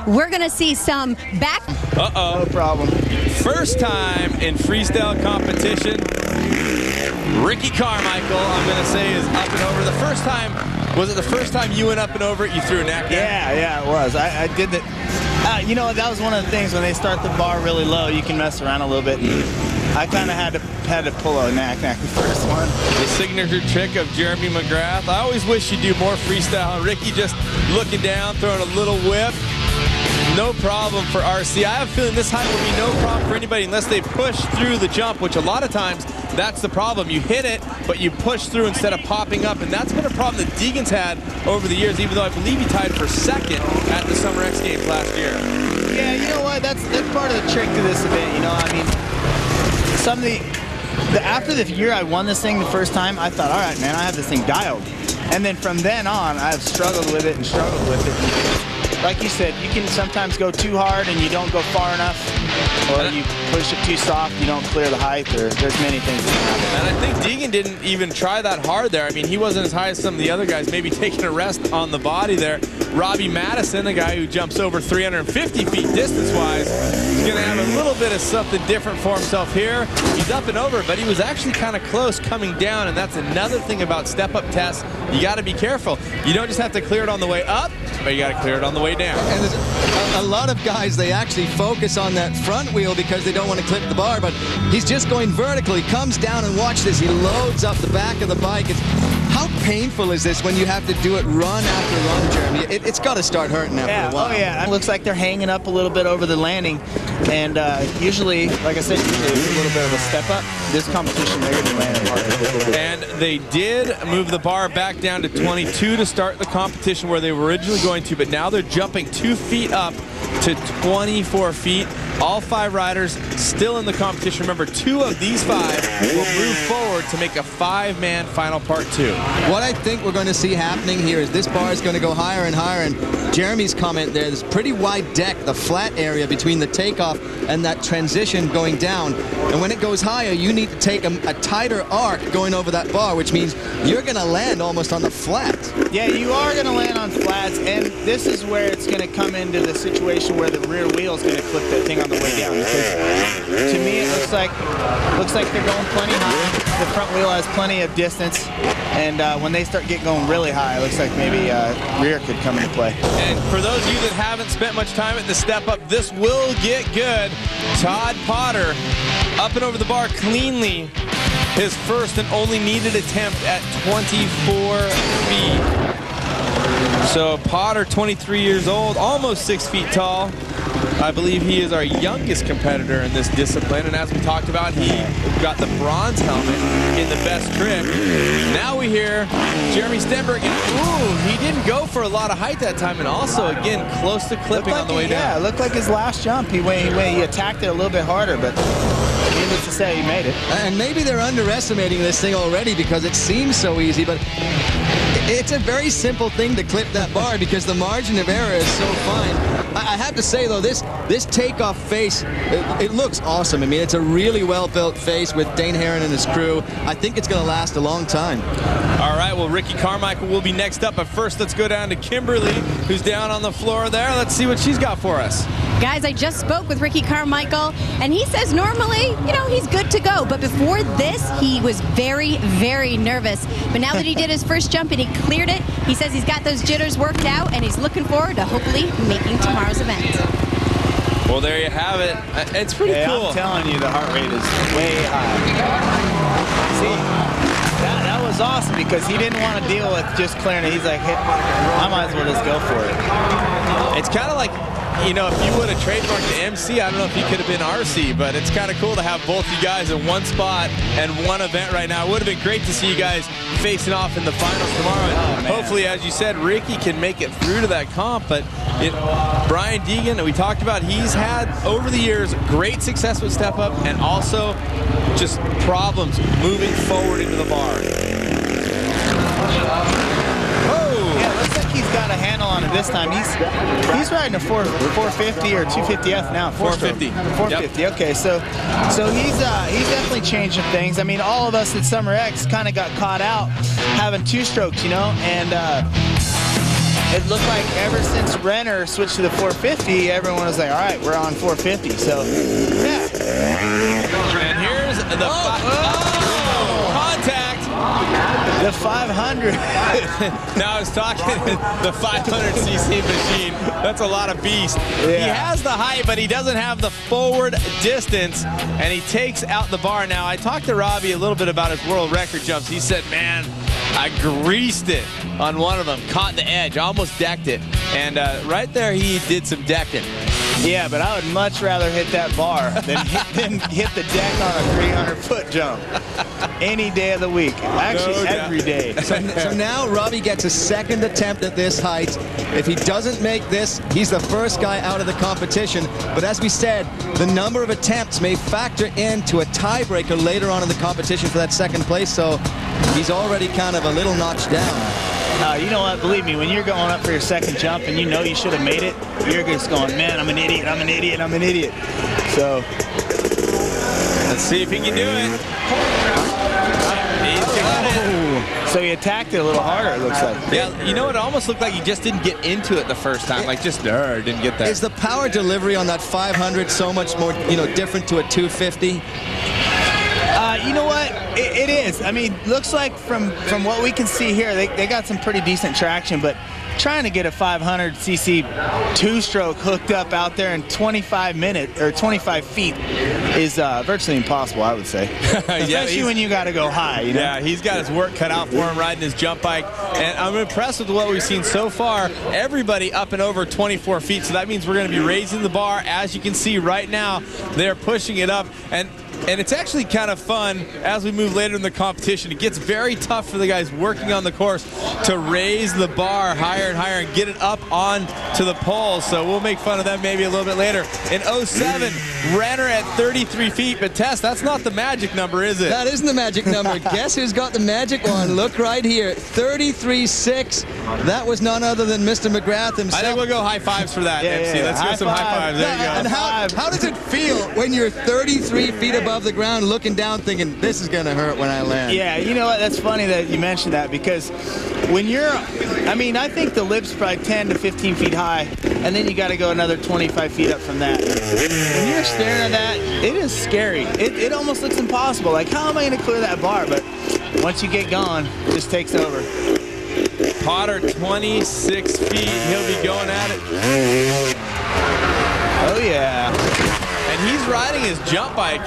We're going to see some back. Uh-oh. No problem. First time in freestyle competition, Ricky Carmichael, I'm going to say, is up and over. The first time, was it the first time you went up and over it, you threw a neck down? Yeah, it was. I did that. You know, that was one of the things when they start the bar really low, you can mess around a little bit. I kind of had to pull a knack the first one. The signature trick of Jeremy McGrath. I always wish you'd do more freestyle. Ricky just looking down, throwing a little whip. No problem for RC. I have a feeling this height will be no problem for anybody unless they push through the jump, which a lot of times that's the problem. You hit it, but you push through instead of popping up, and that's been a problem that Deegan's had over the years, even though I believe he tied for second at the Summer X Games last year. Yeah, you know what? That's part of the trick to this event. You know, I mean, after the year I won this thing the first time, I thought, all right, man, I have this thing dialed. And then from then on, I've struggled with it and struggled with it. Like you said, you can sometimes go too hard and you don't go far enough, or you push it too soft, you don't clear the height, or there's many things that can happen. And I think Deegan didn't even try that hard there. I mean, he wasn't as high as some of the other guys, maybe taking a rest on the body there. Robbie Maddison, the guy who jumps over 350 feet distance-wise, is going to have a little bit of something different for himself here. He's up and over, but he was actually kind of close coming down, and that's another thing about step-up tests. You got to be careful. You don't just have to clear it on the way up, but you got to clear it on the way down. And there's a lot of guys, they actually focus on that front wheel because they don't want to clip the bar, but he's just going vertical. He comes down, and watch this. He loads up the back of the bike. How painful is this when you have to do it run after run, Jeremy? It's got to start hurting after a while. Oh, yeah. It looks like they're hanging up a little bit over the landing. And usually, like I said, usually it's a little bit of a step up. This competition, they're going to be landing hard. And they did move the bar back down to 22 to start the competition where they were originally going to, but now they're jumping 2 feet up to 24 feet. All 5 riders still in the competition. Remember, 2 of these 5 will move forward to make a 5-man final part 2. What I think we're going to see happening here is this bar is going to go higher and higher, and Jeremy's comment there's pretty wide deck, the flat area between the takeoff and that transition going down. And when it goes higher, you need to take a tighter arc going over that bar, which means you're going to land almost on the flat. Yeah, you are going to land on flats, and this is where it's going to come into the situation where the rear wheel is going to clip that thing on the way down. Because to me, it looks like they're going plenty high. The front wheel has plenty of distance, and when they start going really high, it looks like maybe rear could come into play. And for those of you that haven't spent much time at the step up, this will get good. Todd Potter up and over the bar cleanly. His first and only needed attempt at 24 feet. So Potter, 23 years old, almost 6 feet tall. I believe he is our youngest competitor in this discipline, and as we talked about, he got the bronze helmet in the best trim. Now we hear Jeremy Stenberg, and ooh, he didn't go for a lot of height that time, and also, again, close to clipping on the way down. Yeah, it looked like his last jump. He attacked it a little bit harder, but needless to say, he made it. And maybe they're underestimating this thing already because it seems so easy, but it's a very simple thing to clip that bar because the margin of error is so fine. I have to say, though, this takeoff face, it looks awesome. I mean, it's a really well-built face with Dane Herron and his crew. I think it's going to last a long time. All right, well, Ricky Carmichael will be next up, but first let's go down to Kimberly, who's down on the floor there. Let's see what she's got for us. Guys, I just spoke with Ricky Carmichael, and he says normally, you know, he's good to go. But before this, he was very, very nervous. But now that he did his first jump and he cleared it, he says he's got those jitters worked out, and he's looking forward to hopefully making tomorrow's event. Well, there you have it. It's pretty cool. I'm telling you, the heart rate is way high. See, that was awesome because he didn't want to deal with just clearing it. He's like, hey, I might as well just go for it. It's kind of like, you know, if you would have trademarked the MC, I don't know if he could have been RC, but it's kind of cool to have both you guys in one spot and one event right now. It would have been great to see you guys facing off in the finals tomorrow. And hopefully, as you said, Ricky can make it through to that comp. But Brian Deegan, that we talked about, he's had, over the years, great success with Step Up and also just problems moving forward into the bar. He's got a handle on it this time. He's riding a 450 or 250F now. 450. 450. Yep. Okay, so he's definitely changing things. I mean, all of us at Summer X kind of got caught out having 2 strokes, you know, and it looked like ever since Renner switched to the 450, everyone was like, all right, we're on 450. So, yeah. And here's the contact. The 500. Now I was talking the 500cc machine. That's a lot of beast. Yeah. He has the height, but he doesn't have the forward distance, and he takes out the bar. Now, I talked to Robbie a little bit about his world record jumps. He said, man, I greased it on one of them, caught the edge, almost decked it. And right there, he did some decking. Yeah, but I would much rather hit that bar than hit the deck on a 300-foot jump any day of the week. Actually, every day. So now Robbie gets a second attempt at this height. If he doesn't make this, he's the first guy out of the competition. But as we said, the number of attempts may factor into a tiebreaker later on in the competition for that second place. So he's already kind of a little notched down. You know what? Believe me, when you're going up for your second jump and you know you should have made it, you're just going, man, I'm an idiot, I'm an idiot, I'm an idiot. So let's see if he can do it. He's got it. So he attacked it a little harder, it looks like. Yeah, you know, it almost looked like he just didn't get into it the first time. Like, just didn't get that. Is the power delivery on that 500 so much more, different to a 250? You know what? It is. I mean, looks like from what we can see here, they got some pretty decent traction, but trying to get a 500cc two-stroke hooked up out there in 25 feet is virtually impossible, I would say. Especially when you got to go high. You know? Yeah, he's got his work cut out for him riding his jump bike, and I'm impressed with what we've seen so far. Everybody up and over 24 feet, so that means we're going to be raising the bar. As you can see right now, they're pushing it up, and it's actually kind of fun as we move later in the competition. It gets very tough for the guys working on the course to raise the bar higher and higher and get it up on to the poles. So we'll make fun of them maybe a little bit later. In 07, Renner at 33 feet. But Tes, that's not the magic number, is it? That isn't the magic number. Guess who's got the magic one? Look right here. 33.6. That was none other than Mr. McGrath himself. I think we'll go high fives for that, MC. Yeah. Let's give some high fives. There you go. And how does it feel when you're 33 feet above the ground looking down thinking, this is going to hurt when I land? Yeah, you know what? That's funny that you mentioned that, because when I think the lip's probably 10 to 15 feet high, and then you got to go another 25 feet up from that. When you're staring at that, it is scary. It almost looks impossible. Like, how am I going to clear that bar? But once you get going, it just takes over. Potter, 26 feet. He'll be going at it. Oh, yeah. And he's riding his jump bike.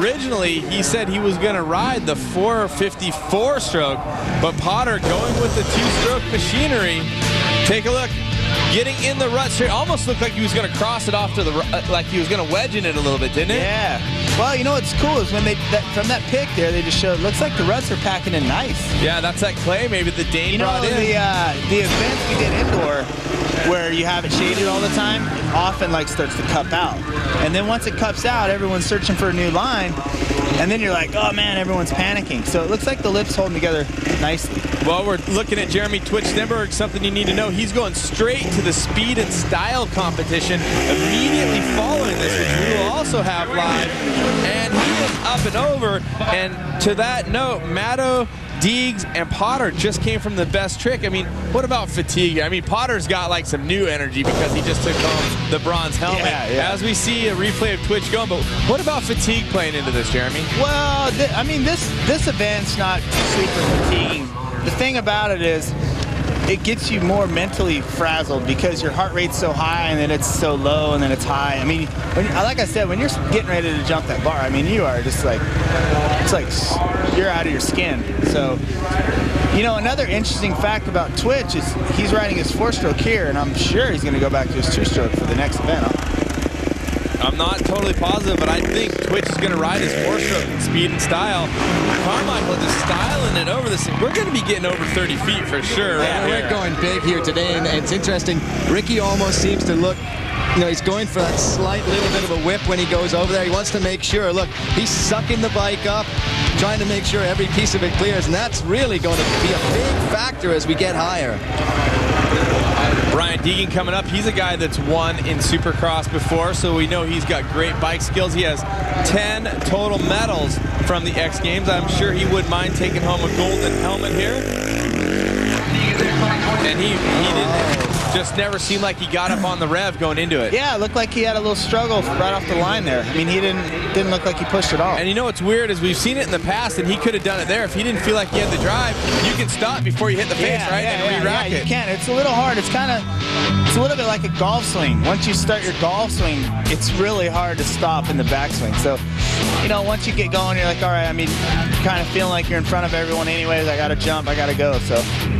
Originally, he said he was going to ride the 454 stroke, but Potter going with the two-stroke machinery. Take a look. Getting in the rut straight. Almost looked like he was going to cross it off to the like he was going to wedge in it a little bit, didn't it? Yeah. Well, you know what's cool is when from that pic there, they just showed, looks like the ruts are packing in nice. Yeah, that's that clay maybe the Dane brought in. The events we did indoor, where you have it shaded all the time, it often starts to cup out. And then once it cups out, everyone's searching for a new line, and then you're like, oh man, everyone's panicking. So it looks like the lip's holding together nicely. Well, we're looking at Jeremy Twitch Stenberg. Something you need to know, he's going straight to the speed and style competition immediately following this, which we will also have live. And he is up and over. And to that note, Moto, Deegs, and Potter just came from the best trick. I mean, what about fatigue? I mean, Potter's got some new energy because he just took home the bronze helmet. Yeah. As we see a replay of Twitch going, but what about fatigue playing into this, Jeremy? Well, this event's not super fatiguing. The thing about it is, it gets you more mentally frazzled because your heart rate's so high and then it's so low and then it's high. I mean, like I said, when you're getting ready to jump that bar, I mean, you are just it's like you're out of your skin. So, another interesting fact about Twitch is he's riding his 4-stroke here, and I'm sure he's going to go back to his 2-stroke for the next event. I'm not totally positive, but I think Twitch is going to ride his 4-stroke in speed and style. Carmichael just styling it over this. We're going to be getting over 30 feet for sure. Yeah, we're going big here today, and it's interesting. Ricky almost seems to look, he's going for that slight little bit of a whip when he goes over there. He wants to make sure, look, he's sucking the bike up, trying to make sure every piece of it clears, and that's really going to be a big factor as we get higher. Brian Deegan coming up. He's a guy that's won in Supercross before, so we know he's got great bike skills. He has 10 total medals from the X Games. I'm sure he wouldn't mind taking home a golden helmet here. And he didn't. just never seemed like he got up on the rev going into it. Yeah, it looked like he had a little struggle right off the line there. I mean, he didn't look like he pushed at all. And you know what's weird is we've seen it in the past, and he could have done it there. If he didn't feel like he had the drive, you can stop before you hit the face, right? And re-rack it. You can. It's a little hard. It's a little bit like a golf swing. Once you start your golf swing, it's really hard to stop in the backswing. So, you know, once you get going, you're like, all right, I mean, kind of feeling like you're in front of everyone anyways. I got to jump. I got to go. So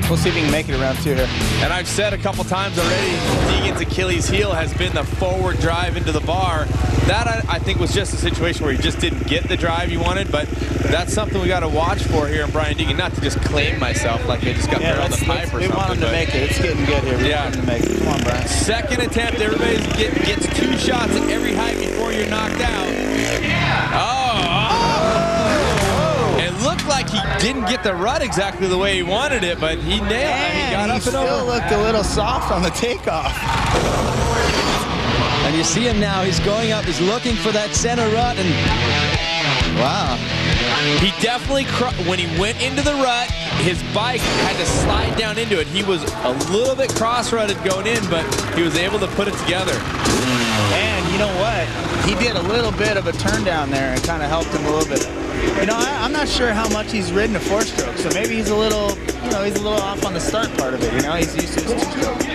we'll see if we can make it around 2 here. And I've said a couple times already, Deegan's Achilles heel has been the forward drive into the bar. That, I think, was just a situation where he just didn't get the drive he wanted, but that's something we got to watch for here in Brian Deegan. Not to just claim myself like I just got barreled the pipe or something. We want him to make it. It's getting good here. We want him to make it. Come on, Brian. Second attempt. Everybody gets 2 shots at every height before you're knocked out. It looked like he didn't get the rut exactly the way he wanted it, but he nailed it. He got up and over. He still looked a little soft on the takeoff. And you see him now. He's going up. He's looking for that center rut. And wow. He definitely, when he went into the rut, his bike had to slide down into it. He was a little bit cross-rutted going in, but he was able to put it together. And you know what? He did a little bit of a turn down there and kind of helped him a little bit. You know, I'm not sure how much he's ridden a 4-stroke, so maybe he's a little, you know, he's a little off on the start part of it. You know, he's used to his 2-stroke.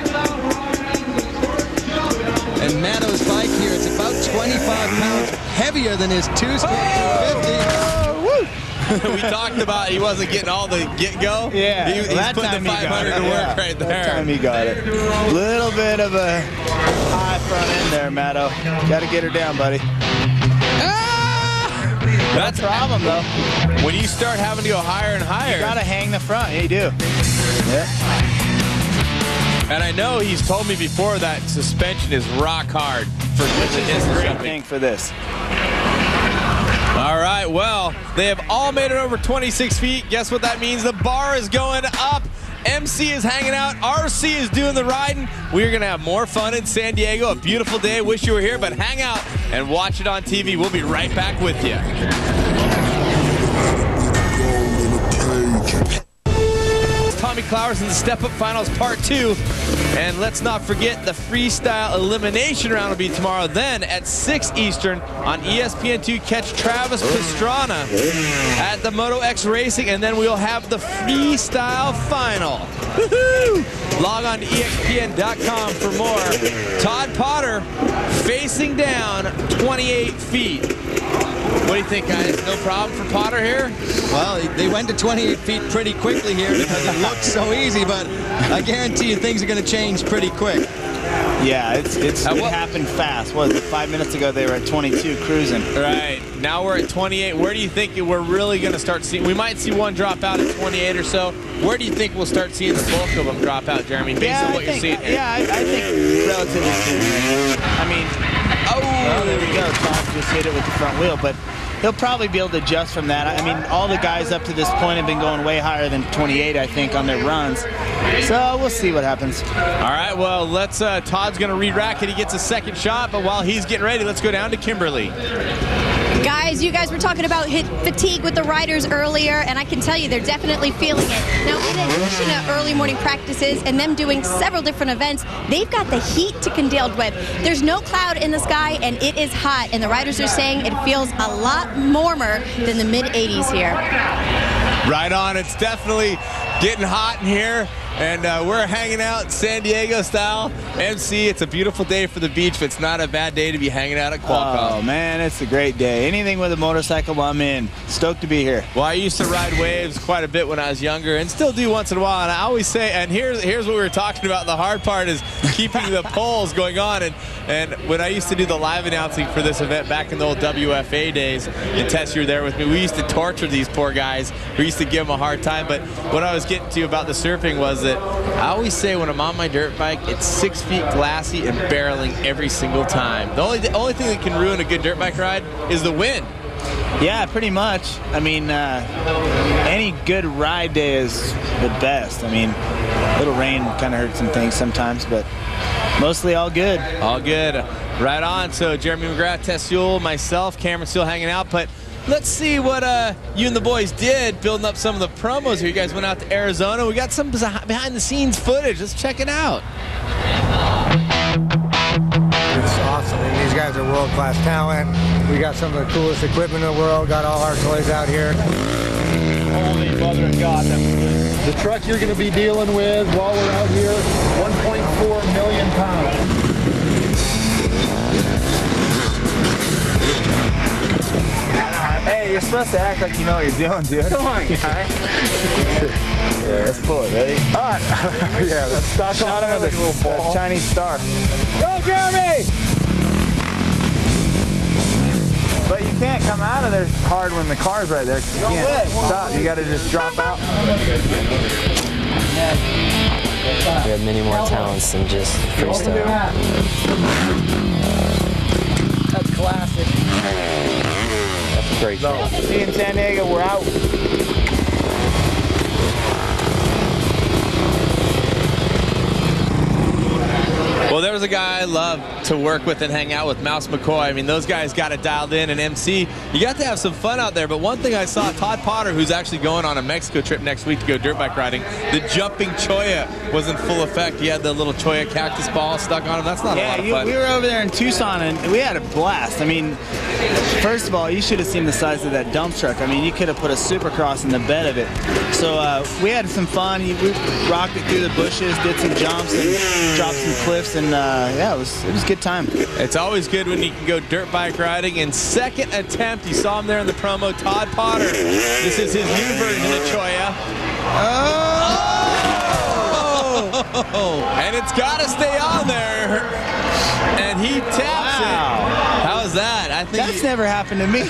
And Mato's bike here, it's about 25 pounds heavier than his 2-stroke 250. We talked about he wasn't getting all the get-go. Yeah. He's putting the 500 to work right there. That time he got it. Little bit of a high front end there, Mato. Got to get her down, buddy. That's the problem, though. When you start having to go higher and higher. You got to hang the front. Yeah, you do. Yeah. And I know he's told me before that suspension is rock hard for the great thing for this. All right, well, they have all made it over 26 feet. Guess what that means? The bar is going up. MC is hanging out. RC is doing the riding. We're going to have more fun in San Diego. A beautiful day. Wish you were here, but hang out and watch it on TV. We'll be right back with you. Tommy Clowers in the Step Up Finals Part 2. And let's not forget the freestyle elimination round will be tomorrow. Then at 6 Eastern on ESPN2, catch Travis Pastrana at the Moto X Racing. And then we'll have the freestyle final. Woohoo! Log on to ESPN.com for more. Todd Potter facing down 28 feet. What do you think, guys? No problem for Potter here? Well, they went to 28 feet pretty quickly here because it looked so easy, but I guarantee you things are going to change pretty quick. Yeah, it happened fast. What was it, 5 minutes ago they were at 22 cruising. Right, now we're at 28. Where do you think we're really going to start seeing? We might see one drop out at 28 or so. Where do you think we'll start seeing the bulk of them drop out, Jeremy, based on what you're seeing here? Yeah, I think relatively soon. I mean, well, there we go. Todd just hit it with the front wheel, but he'll probably be able to adjust from that. I mean, all the guys up to this point have been going way higher than 28, I think, on their runs. So we'll see what happens. All right, well, let's. Todd's going to re-rack it. He gets a second shot, but while he's getting ready, let's go down to Kimberly. Guys, you guys were talking about hit fatigue with the riders earlier, and I can tell you they're definitely feeling it. Now, in addition to early morning practices and them doing several different events, they've got the heat to contend with. There's no cloud in the sky, and it is hot, and the riders are saying it feels a lot warmer than the mid-80s here. Right on. It's definitely getting hot in here. And we're hanging out San Diego style. MC, it's a beautiful day for the beach, but it's not a bad day to be hanging out at Qualcomm. Oh, man, it's a great day. Anything with a motorcycle, I'm in. Stoked to be here. Well, I used to ride waves quite a bit when I was younger and still do once in a while. And I always say, and here's what we were talking about. The hard part is keeping the polls going on. And when I used to do the live announcing for this event back in the old WFA days, and Tes, you were there with me, we used to torture these poor guys. We used to give them a hard time. But what I was getting to about the surfing was that I always say when I'm on my dirt bike, it's 6 feet glassy and barreling every single time. The only thing that can ruin a good dirt bike ride is the wind. Yeah, pretty much. I mean, any good ride day is the best. I mean, a little rain kind of hurts some things sometimes, but mostly all good. All good. Right on. So Jeremy McGrath, Tes Sewell, myself, Cameron Steele hanging out. But let's see what you and the boys did building up some of the promos here. You guys went out to Arizona. We got some behind-the-scenes footage. Let's check it out. It's awesome. I mean, these guys are world-class talent. We got some of the coolest equipment in the world. Got all our toys out here. Holy mother of God, that was good. The truck you're going to be dealing with while we're out here, 1.4 million pounds. Hey, you're supposed to act like you know what you're doing, dude. Come on, guy. Yeah, let's pull it. Ready? All right. Yeah, let's start out another little ball. Chinese star. Go, Jeremy! But you can't come out of there hard when the car's right there. You can't stop. You got to just drop out. We have many more talents than just freestyle. That's classic. That's great. See you in San Diego. We're out. Well, there was a guy I love to work with and hang out with, Mouse McCoy. I mean, those guys got it dialed in, and MC. You got to have some fun out there, but one thing I saw, Todd Potter, who's actually going on a Mexico trip next week to go dirt bike riding, the jumping cholla was in full effect. He had the little cholla cactus ball stuck on him. That's not a lot of fun. We were over there in Tucson, and we had a blast. I mean, first of all, you should have seen the size of that dump truck. I mean, you could have put a Supercross in the bed of it. So we had some fun. We rocked it through the bushes, did some jumps, and dropped some cliffs, and yeah, it was a good time. It's always good when you can go dirt bike riding. And second attempt, you saw him there in the promo, Todd Potter. This is his new version of cholla. Oh! And it's got to stay on there. And he taps it. How's that? I think that's never happened to me.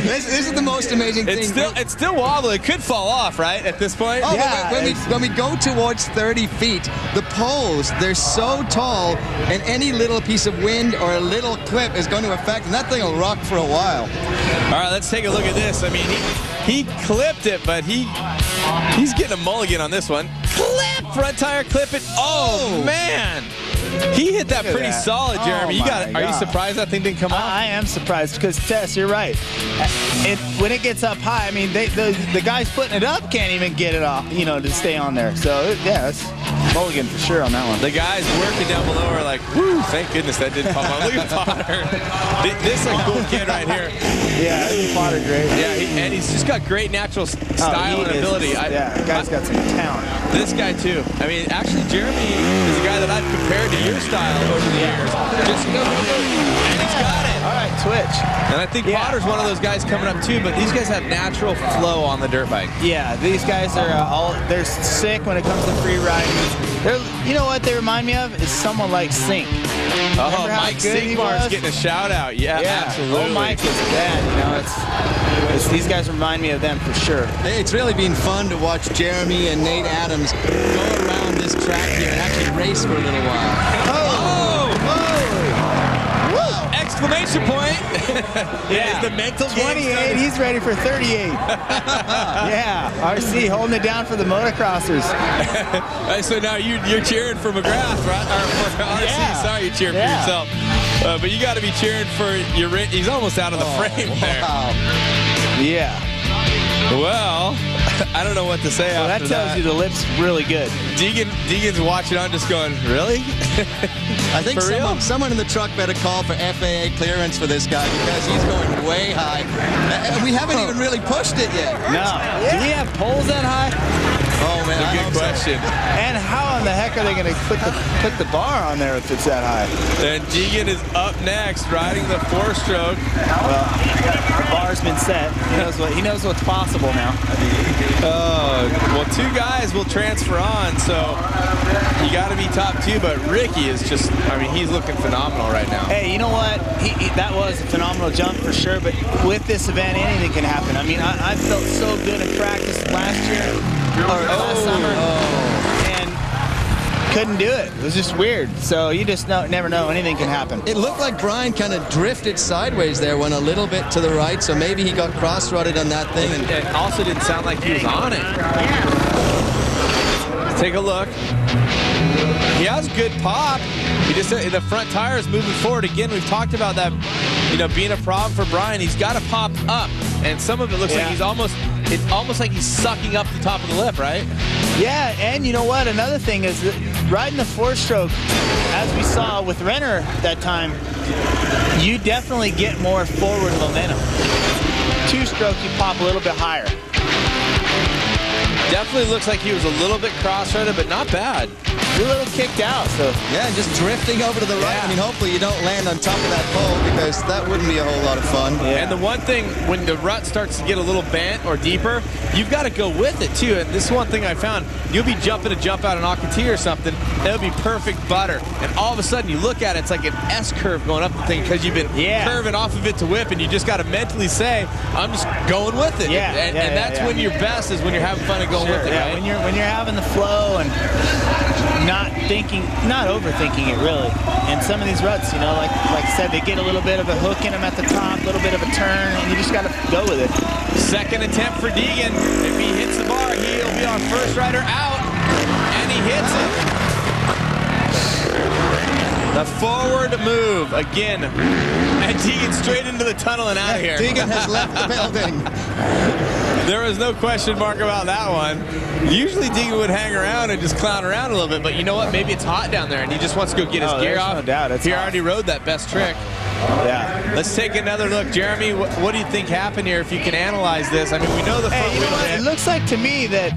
This is the most amazing thing. It's still wobbly. It could fall off, right, at this point? Oh, yeah, when we go towards 30 feet, the poles, they're so tall, and any little piece of wind or a little clip is going to affect, and that thing will rock for a while. All right, let's take a look at this. I mean, he clipped it, but he's getting a mulligan on this one. Clip! Front tire, clip it. Oh, man! He hit that pretty solid, Jeremy. Are you surprised that thing didn't come off? I am surprised because, Tess, you're right. When it gets up high, I mean, the guys putting it up can't even get it off, you know, to stay on there. So, yeah, it's mulligan for sure on that one. The guys working down below are like, whoo, thank goodness that didn't pop on. Look at Potter. This is a cool kid right here. Yeah, Potter great. Yeah, and he's just got great natural style and ability. Yeah, the guy's got some talent. This guy, too. I mean, actually, Jeremy is a guy that I've compared to your style over the years. Just go, and he's got it. All right, Twitch. And I think Potter's one of those guys coming up, too, but these guys have natural flow on the dirt bike. Yeah, these guys are they're sick when it comes to free riding. You know what they remind me of? Is someone like Sink. Oh, Mike Sinkbar's getting a shout out. Yeah, absolutely. Oh, Mike is bad. You know, these guys remind me of them for sure. It's really been fun to watch Jeremy and Nate Adams go around this track here and actually race for a little while. Exclamation point. Yeah. The mental 28, he's ready for 38. Yeah, RC holding it down for the motocrossers. So now you're cheering for McGrath, right? Or for RC, yeah. Sorry, you're cheering for yourself. But you got to be cheering for your, he's almost out of the frame there. Yeah. Well, I don't know what to say after that. That tells you the lip's really good. Deegan's watching on just going, really? I think someone in the truck better call for FAA clearance for this guy because he's going way high. We haven't even really pushed it yet. No. Do we have poles that high? Oh, man, That's a good question. And how in the heck are they going to put the bar on there if it's that high? And Deegan is up next, riding the 4-stroke. Well, the bar's been set. He knows what's possible now. Well, 2 guys will transfer on, so you got to be top 2. But Ricky is just, I mean, he's looking phenomenal right now. Hey, you know what? That was a phenomenal jump for sure. But with this event, anything can happen. I mean, I felt so good in practice last year. Last summer, and couldn't do it. It was just weird. So you just never know. Anything can happen. It looked like Brian kind of drifted sideways there, went a little bit to the right, so maybe he got cross-rutted on that thing. And it also didn't sound like he was on it. Let's take a look. He has good pop. He just the front tire is moving forward. Again, we've talked about that, being a problem for Brian. He's got to pop up, and some of it looks like it's almost like he's sucking up the top of the lip, right? Yeah, and you know what? Another thing is that riding the 4-stroke, as we saw with Renner that time, you definitely get more forward momentum. 2-stroke, you pop a little bit higher. Definitely looks like he was a little bit cross-threaded, but not bad. You're a little kicked out, so. Yeah, just drifting over to the right. I mean, hopefully you don't land on top of that pole, because that wouldn't be a whole lot of fun. Yeah. And the one thing, when the rut starts to get a little bent or deeper, you've got to go with it, too. And this is one thing I found. You'll be jumping a jump out an Alcantara or something, it'll be perfect butter. And all of a sudden, you look at it, it's like an S-curve going up the thing, because you've been curving off of it to whip, and you just got to mentally say, I'm just going with it. And that's when you're best, is when you're having fun and going with it, right? When you're having the flow and not overthinking it, really. And some of these ruts, like I said, they get a little bit of a hook in them at the top, a little bit of a turn, and you just got to go with it. Second attempt for Deegan. If he hits the bar, he'll be on first rider out, and he hits it. The forward move again, and Deegan straight into the tunnel and out of here. Deegan has left the building. There was no question mark about that one. Usually Deegan would hang around and just clown around a little bit, but you know what? Maybe it's hot down there and he just wants to go get his gear off. No doubt. He already rode that best trick. Yeah. Let's take another look. Jeremy, what do you think happened here if you can analyze this? I mean, we know the front wheel hit. It looks like to me that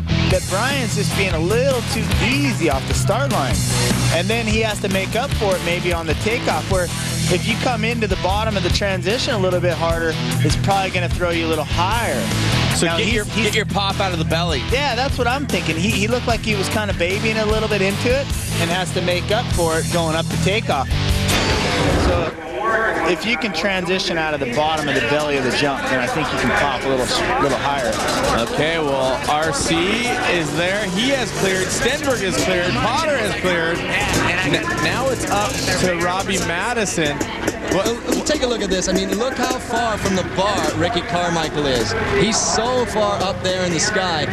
Brian's just being a little too easy off the start line. And then he has to make up for it maybe on the takeoff, where if you come into the bottom of the transition a little bit harder, it's probably going to throw you a little higher. So now get your pop out of the belly. Yeah, that's what I'm thinking. He looked like he was kind of babying a little bit into it and has to make up for it going up the takeoff. So if you can transition out of the bottom of the belly of the jump, then I think you can pop a little higher. Okay, well, RC is there. He has cleared. Stenberg is cleared. Potter has cleared. Now it's up to Robbie Maddison. Well, take a look at this. I mean, look how far from the bar Ricky Carmichael is. He's so far up there in the sky.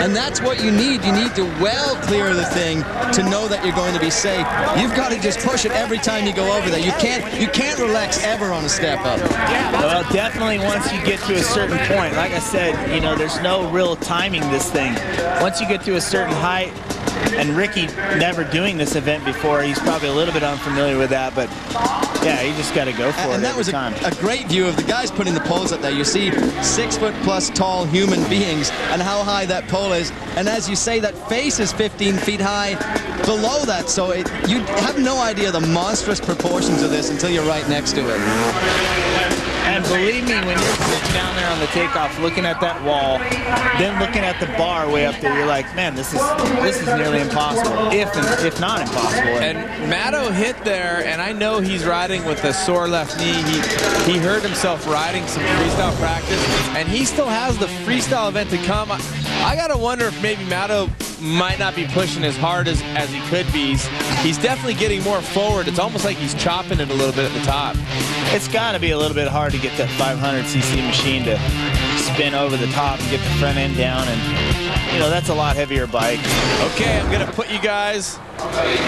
And that's what you need. You need to well clear the thing to know that you're going to be safe. You've got to just push it every time you go over there. You can't relax ever on a step up. Well, definitely once you get to a certain point, like I said, there's no real timing this thing. Once you get to a certain height, and Ricky never doing this event before, he's probably a little bit unfamiliar with that, but yeah, you just got to go for it. And that was a great view of the guys putting the poles up there. You see 6-foot-plus tall human beings and how high that pole is. And as you say, that face is 15 feet high below that. So you have no idea the monstrous proportions of this until you're right next to it. And believe me, when you're sitting down there on the takeoff looking at that wall, then looking at the bar way up there, you're like, man, this is nearly impossible, if not impossible. And Moto hit there, and I know he's riding with a sore left knee. He hurt himself riding some freestyle practice, and he still has the freestyle event to come. I gotta wonder if maybe Moto might not be pushing as hard as he could be. He's definitely getting more forward. It's almost like he's chopping it a little bit at the top. It's got to be a little bit hard to get that 500cc machine to spin over the top and get the front end down, and that's a lot heavier bike. Okay, I'm gonna put you guys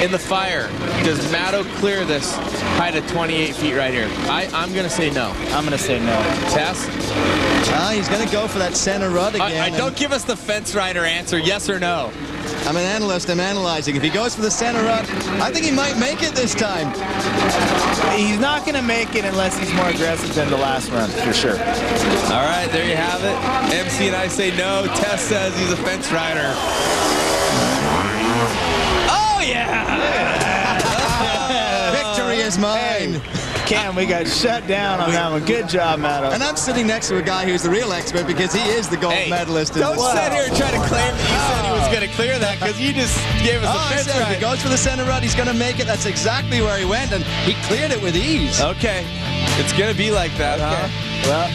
in the fire. Does Moto clear this height of 28 feet right here? I'm gonna say no. I'm gonna say no. Tess? He's gonna go for that center rut again. Don't give us the fence rider answer, yes or no. I'm an analyst, I'm analyzing. If he goes for the center rut, I think he might make it this time. He's not going to make it unless he's more aggressive than the last run, for sure. All right, there you have it. MC and I say no. Tess says he's a fence rider. Oh, yeah! Victory is mine. Cam, we got shut down on that one. Good job, Moto. And I'm sitting next to a guy who's the real expert because he is the gold medalist. Don't sit here and try to claim that you said he was going to clear that, because you just gave us a fence If he goes for the center rut, he's going to make it. That's exactly where he went, and he cleared it with ease. Okay. It's going to be like that, huh? Well,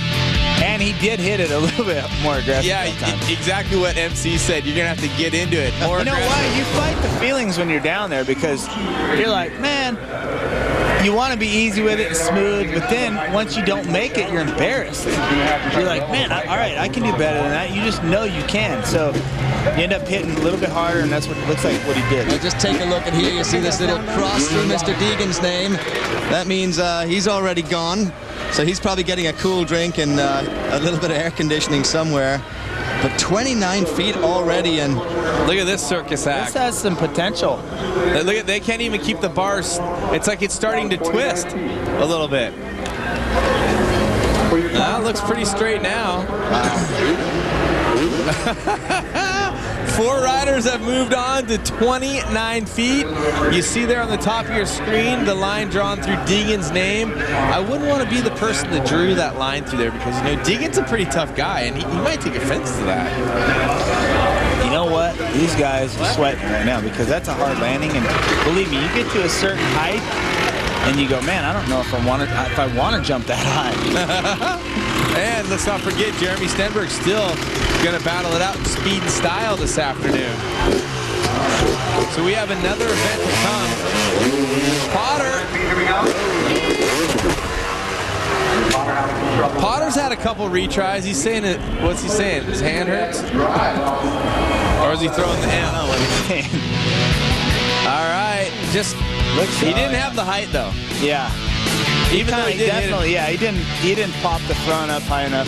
and he did hit it a little bit more aggressive. Yeah, exactly what MC said. You're going to have to get into it more aggressive. You know what? You fight the feelings when you're down there, because you're like, man, you want to be easy with it and smooth, but then once you don't make it, you're embarrassed. You're like, man, all right, I can do better than that. You just know you can. So you end up hitting a little bit harder, and that's what it looks like what he did. Well, just take a look at here. You see this little cross through Mr. Deegan's name. That means he's already gone. So he's probably getting a cool drink and a little bit of air conditioning somewhere. But 29 feet already, and look at this circus act. This has some potential. Look at, they can't even keep the bars. It's like it's starting to twist a little bit. It looks pretty straight now. Four riders have moved on to 29 feet. You see there on the top of your screen the line drawn through Deegan's name. I wouldn't want to be the person that drew that line through there because, you know, Deegan's a pretty tough guy, and he might take offense to that. You know what? These guys are sweating right now because that's a hard landing, and believe me, you get to a certain height, and you go, man, I don't know if I want to jump that high. And let's not forget, Jeremy Stenberg still going to battle it out in speed and style this afternoon. So we have another event to come. Potter's had a couple retries. He's saying it. What's he saying? His hand hurts? Or is he throwing the hand? I don't know what he's saying. All right. He didn't have the height though. Yeah. Even though he did definitely, yeah, he didn't pop the front up high enough.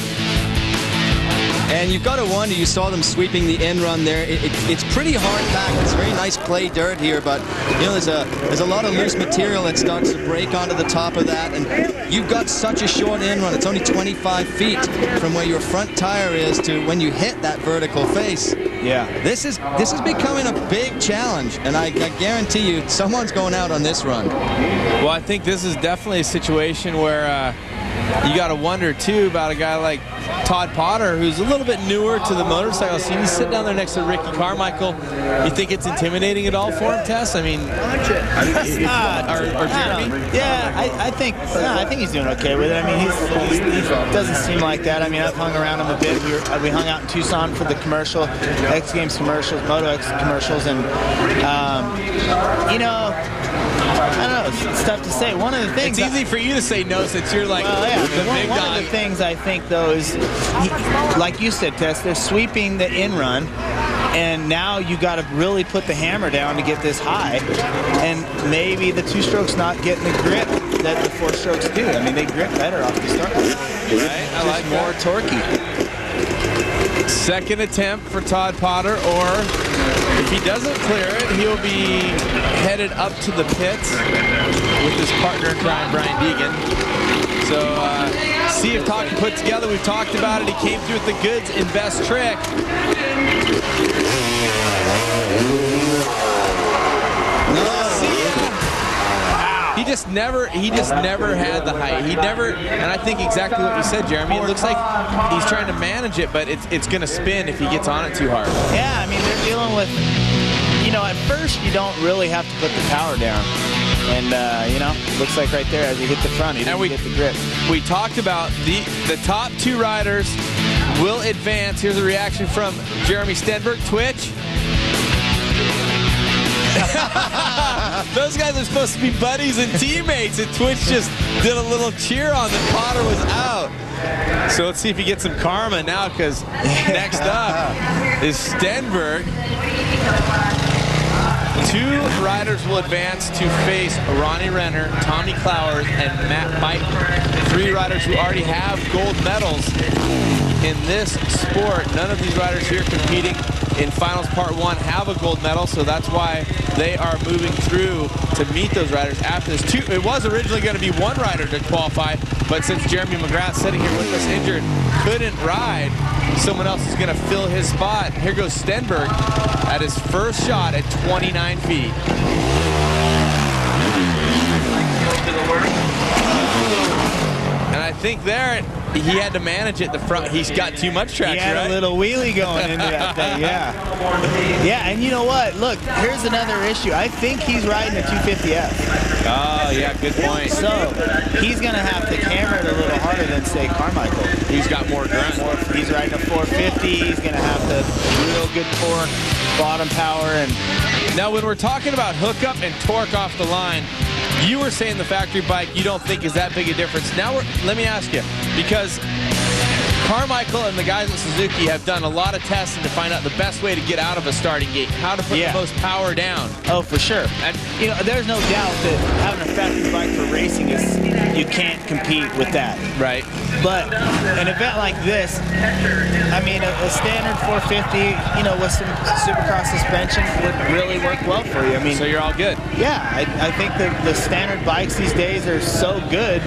And you've got to wonder, you saw them sweeping the end run there. It's pretty hard packed. It's very nice clay dirt here, but you know there's a lot of loose material that starts to break onto the top of that, and you've got such a short end run. It's only 25 feet from where your front tire is to when you hit that vertical face. Yeah. This is becoming a big challenge, and I guarantee you someone's going out on this run. Well, I think this is definitely a situation where you got to wonder too about a guy like Todd Potter, who's a little bit newer to the motorcycle scene. He's sitting down there next to Ricky Carmichael. You think it's intimidating at all for him, Tes? I mean, or Jeremy? Yeah, I think he's doing okay with it. I mean, he doesn't seem like that. I mean, I've hung around him a bit. We hung out in Tucson for the commercial, X Games commercials, Moto X commercials, and you know, I don't know. It's tough to say. One of the things. It's easy for you to say no since you're like the big one dog. of the things I think though is, like you said, Tes, they're sweeping the in run, and now you got to really put the hammer down to get this high, and maybe the two strokes not getting the grip that the four strokes do. I mean, they grip better off the start. Right, I like more torquey. Second attempt for Todd Potter, or if he doesn't clear it, he'll be headed up to the pits with his partner in crime, Brian Deegan. So see if Todd can put together. We've talked about it. He came through with the goods in best trick. He just never had the height. He never, and I think exactly what you said, Jeremy. It looks like he's trying to manage it, but it's going to spin if he gets on it too hard. Yeah, I mean, they're dealing with, you know, at first you don't really have to put the power down. And, you know, looks like right there as he hit the front, he didn't get the grip. We talked about the top two riders will advance. Here's a reaction from Jeremy Stenberg, Twitch. Those guys are supposed to be buddies and teammates, and Twitch just did a little cheer on that Potter was out. So let's see if he gets some karma now, because next up is Stenberg. Two riders will advance to face Ronnie Renner, Tommy Clowers, and Matt Mike. Three riders who already have gold medals in this sport. None of these riders here competing in Finals Part 1 have a gold medal, so that's why they are moving through to meet those riders after this. It was originally going to be one rider to qualify, but since Jeremy McGrath sitting here with us injured, couldn't ride, someone else is going to fill his spot. Here goes Stenberg at his first shot at 29 feet. And I think there he had to manage it. The front, he's got too much traction. He had a little wheelie going into that thing, yeah. Yeah, and you know what? Look, here's another issue. I think he's riding a 250F. Oh, yeah, good point. So he's going to have to hammer it a little harder than, say, Carmichael. He's got more grunt. He's riding a 450. He's going to have to real good torque, bottom power. And now when we're talking about hookup and torque off the line, You were saying the factory bike you don't think is that big a difference. Now let me ask you, because Carmichael and the guys at Suzuki have done a lot of testing to find out the best way to get out of a starting gate, how to put the most power down. Oh, for sure. And you know, there's no doubt that having a factory bike for racing is, you can't compete with that. Right. But an event like this, I mean, a standard 450, you know, with some Supercross suspension would really work well for you. I mean, so you're all good. Yeah, I think the standard bikes these days are so good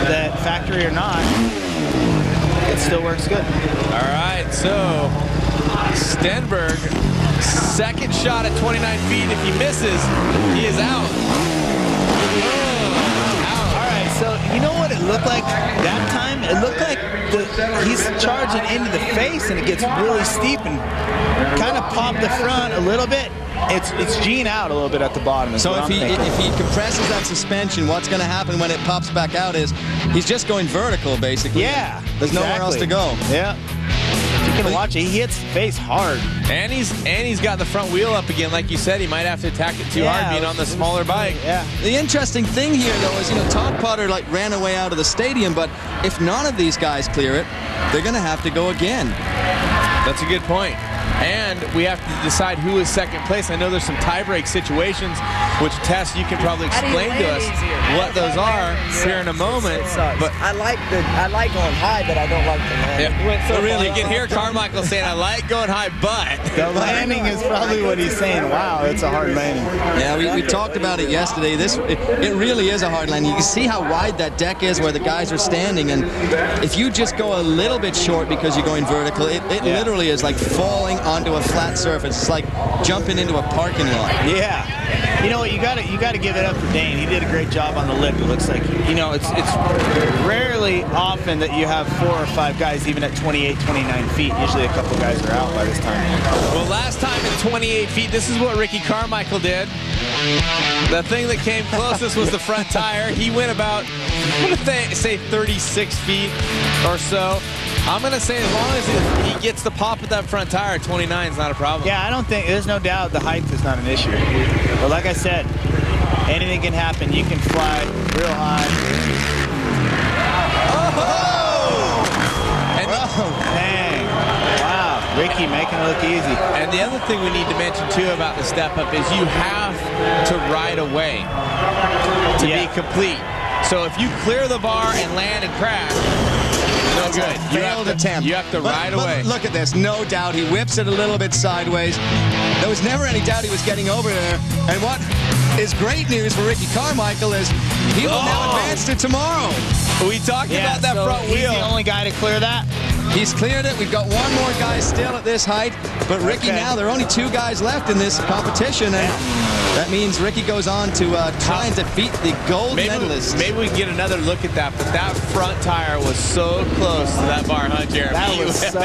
that factory or not, it still works good. All right, so Stenberg, second shot at 29 feet. If he misses, he is out. All right, so you know what it looked like that time? It looked like he's charging into the face, and it gets really steep and kind of popped the front a little bit. It's G'ing out a little bit at the bottom. So if he compresses that suspension, what's going to happen when it pops back out is he's just going vertical, basically. Yeah, there's nowhere else to go. Yeah. You can watch it. He hits face hard. And he's got the front wheel up again. Like you said, he might have to attack it too hard being on the smaller bike. Yeah. The interesting thing here, though, is, you know, Todd Potter ran away out of the stadium, but if none of these guys clear it, they're going to have to go again. That's a good point. And we have to decide who is second place. I know there's some tie-break situations, which Tes, you can probably explain to us what those are here in a moment. But I like going high, but I don't like the landing. Yeah. So really, you can hear Carmichael saying, "I like going high, but the landing is probably what he's saying." Wow, it's a hard landing. Yeah, we talked about it yesterday. It really is a hard landing. You can see how wide that deck is where the guys are standing, and if you just go a little bit short because you're going vertical, it literally is like falling onto a flat surface. It's like jumping into a parking lot. Yeah. You know what? You got to give it up for Dane. He did a great job on the lip. It looks like, you know, it's rarely often that you have 4 or 5 guys even at 28, 29 feet. Usually a couple guys are out by this time. Well, last time at 28 feet, this is what Ricky Carmichael did. The thing that came closest was the front tire. He went about, I'm going to say 36 feet or so. I'm going to say as long as he gets the pop with that front tire, 29 is not a problem. Yeah, I don't think, there's no doubt the height is not an issue. But like I said, anything can happen. You can fly real high. Oh! And dang. Wow, Ricky making it look easy. And the other thing we need to mention, too, about the step-up is you have to ride away to be complete. So if you clear the bar and land and crash, no good. Failed attempt. You have to ride away. Look at this. No doubt. He whips it a little bit sideways. There was never any doubt he was getting over there. And what is great news for Ricky Carmichael is he will now advance to tomorrow. We talked about that front wheel. He's the only guy to clear that. He's cleared it. We've got one more guy still at this height. But Ricky now, there are only 2 guys left in this competition. And that means Ricky goes on to try and defeat the gold medalist. Maybe we can get another look at that. But that front tire was so close to that bar, huh, Jeremy? That was so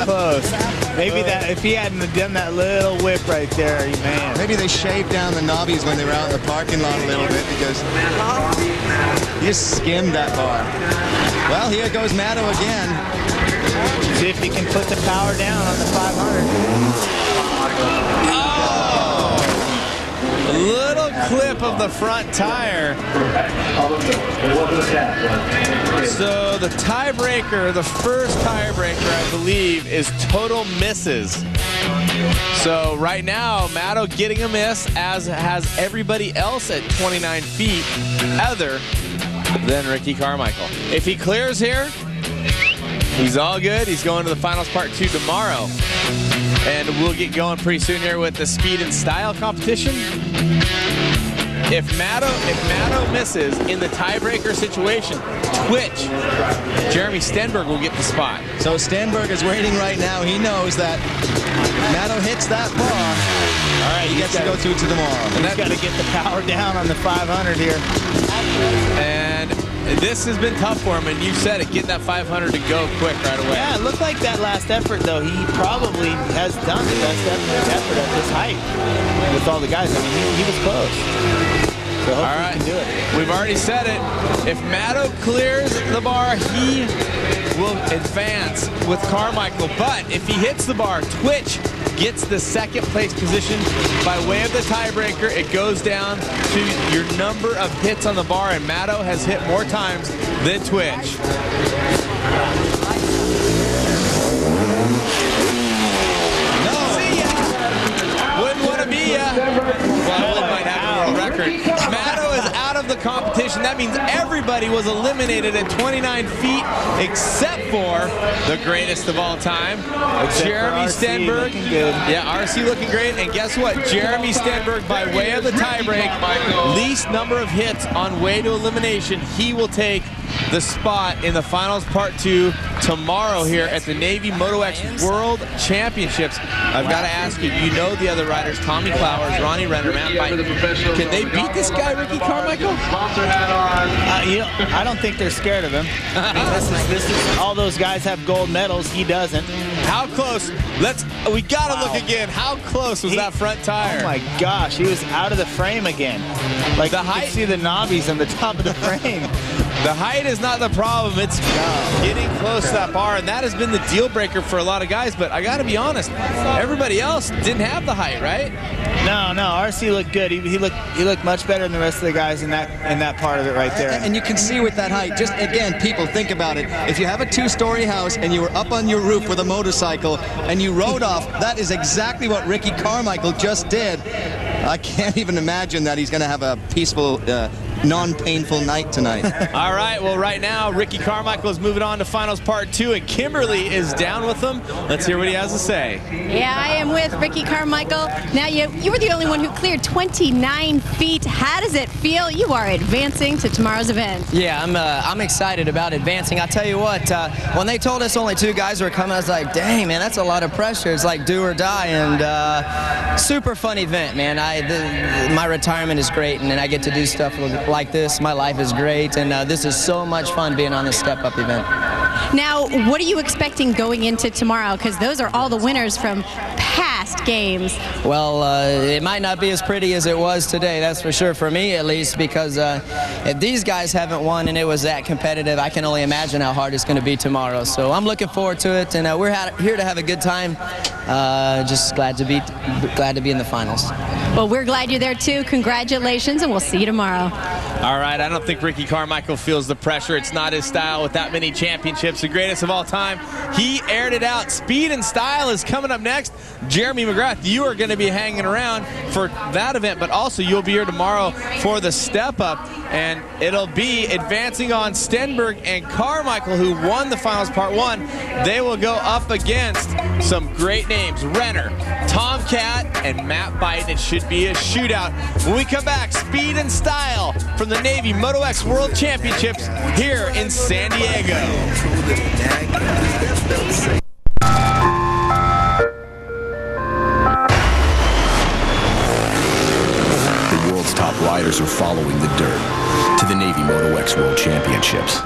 close. Maybe that if he hadn't done that little whip right there, man. Maybe they shaved down the knobbies when they were out in the parking lot a little bit because he just skimmed that bar. Well, here goes Moto again. See if he can put the power down on the 500. Oh! A little clip of the front tire. So the tiebreaker, the first tiebreaker, I believe, is total misses. So right now, Moto getting a miss, as has everybody else at 29 feet, other than Ricky Carmichael. If he clears here, he's all good. He's going to the finals part 2 tomorrow. And we'll get going pretty soon here with the speed and style competition. If Moto misses in the tiebreaker situation, Twitch, Jeremy Stenberg will get the spot. So Stenberg is waiting right now. He knows that Moto hits that bar. All right, he gets to go to tomorrow. And he's got to get the power down on the 500 here. And this has been tough for him, and you said it, getting that 500 to go quick right away. Yeah, it looked like that last effort, though, he probably has done the best effort at this height with all the guys. I mean, he was close. So hopefully he can do it. We've already said it. If Moto clears the bar, he will advance with Carmichael. But if he hits the bar, Twitch gets the second place position by way of the tiebreaker. It goes down to your number of hits on the bar, and Moto has hit more times than Twitch. Wouldn't want to be ya. Well, it might have a world record. Moto is out of the competition. That means everybody was eliminated at 29 feet except for the greatest of all time, Jeremy Stenberg. Yeah, RC looking great. And guess what? Jeremy Stenberg, by way of the tiebreak, least number of hits on way to elimination. He will take the spot in the finals part 2 tomorrow here at the Navy Moto X World Championships. I've got to ask you, you know the other riders, Tommy Clowers, Ronnie Renner, Matt Bite. Can they beat this guy, Ricky Carmichael? I don't think they're scared of him. This is all those guys have gold medals. He doesn't. How close? We got to look again. How close was that front tire? Oh my gosh, he was out of the frame again. Like the height, you see the knobbies on the top of the frame. The height is not the problem. It's getting close to that bar, and that has been the deal breaker for a lot of guys. But I got to be honest, everybody else didn't have the height, right? No, RC looked good. He looked much better than the rest of the guys in that part of it right there. And you can see with that height, just again, people think about it. If you have a 2-story house and you were up on your roof with a motorcycle and you rode off, that is exactly what Ricky Carmichael just did. I can't even imagine that he's going to have a peaceful, non-painful night tonight. All right, well, right now, Ricky Carmichael is moving on to finals part 2, and Kimberly is down with him. Let's hear what he has to say. Yeah, I am with Ricky Carmichael. Now, you were the only one who cleared 29 feet. How does it feel? You are advancing to tomorrow's event. Yeah, I'm excited about advancing. I'll tell you what, when they told us only 2 guys were coming, I was like, dang, man, that's a lot of pressure. It's like do or die, and super fun event, man. My retirement is great, and then I get to do stuff like this. My life is great, and this is so much fun being on this step-up event. Now, what are you expecting going into tomorrow? Because those are all the winners from past games. Well, it might not be as pretty as it was today, that's for sure, for me at least, because if these guys haven't won and it was that competitive, I can only imagine how hard it's going to be tomorrow. So I'm looking forward to it, and we're here to have a good time. Just glad to be in the finals. Well, we're glad you're there too. Congratulations, and we'll see you tomorrow. All right, I don't think Ricky Carmichael feels the pressure. It's not his style with that many championships, the greatest of all time. He aired it out. Speed and Style is coming up next. Jeremy McGrath, you are going to be hanging around for that event, but also you'll be here tomorrow for the step up, and it'll be advancing on Stenberg and Carmichael, who won the finals part 1. They will go up against some great names, Renner, Tomcat, and Matt Bite. It should be a shootout. When we come back, Speed and Style from the Navy Moto X World Championships here in San Diego. The world's top riders are following the dirt to the Navy Moto X World Championships.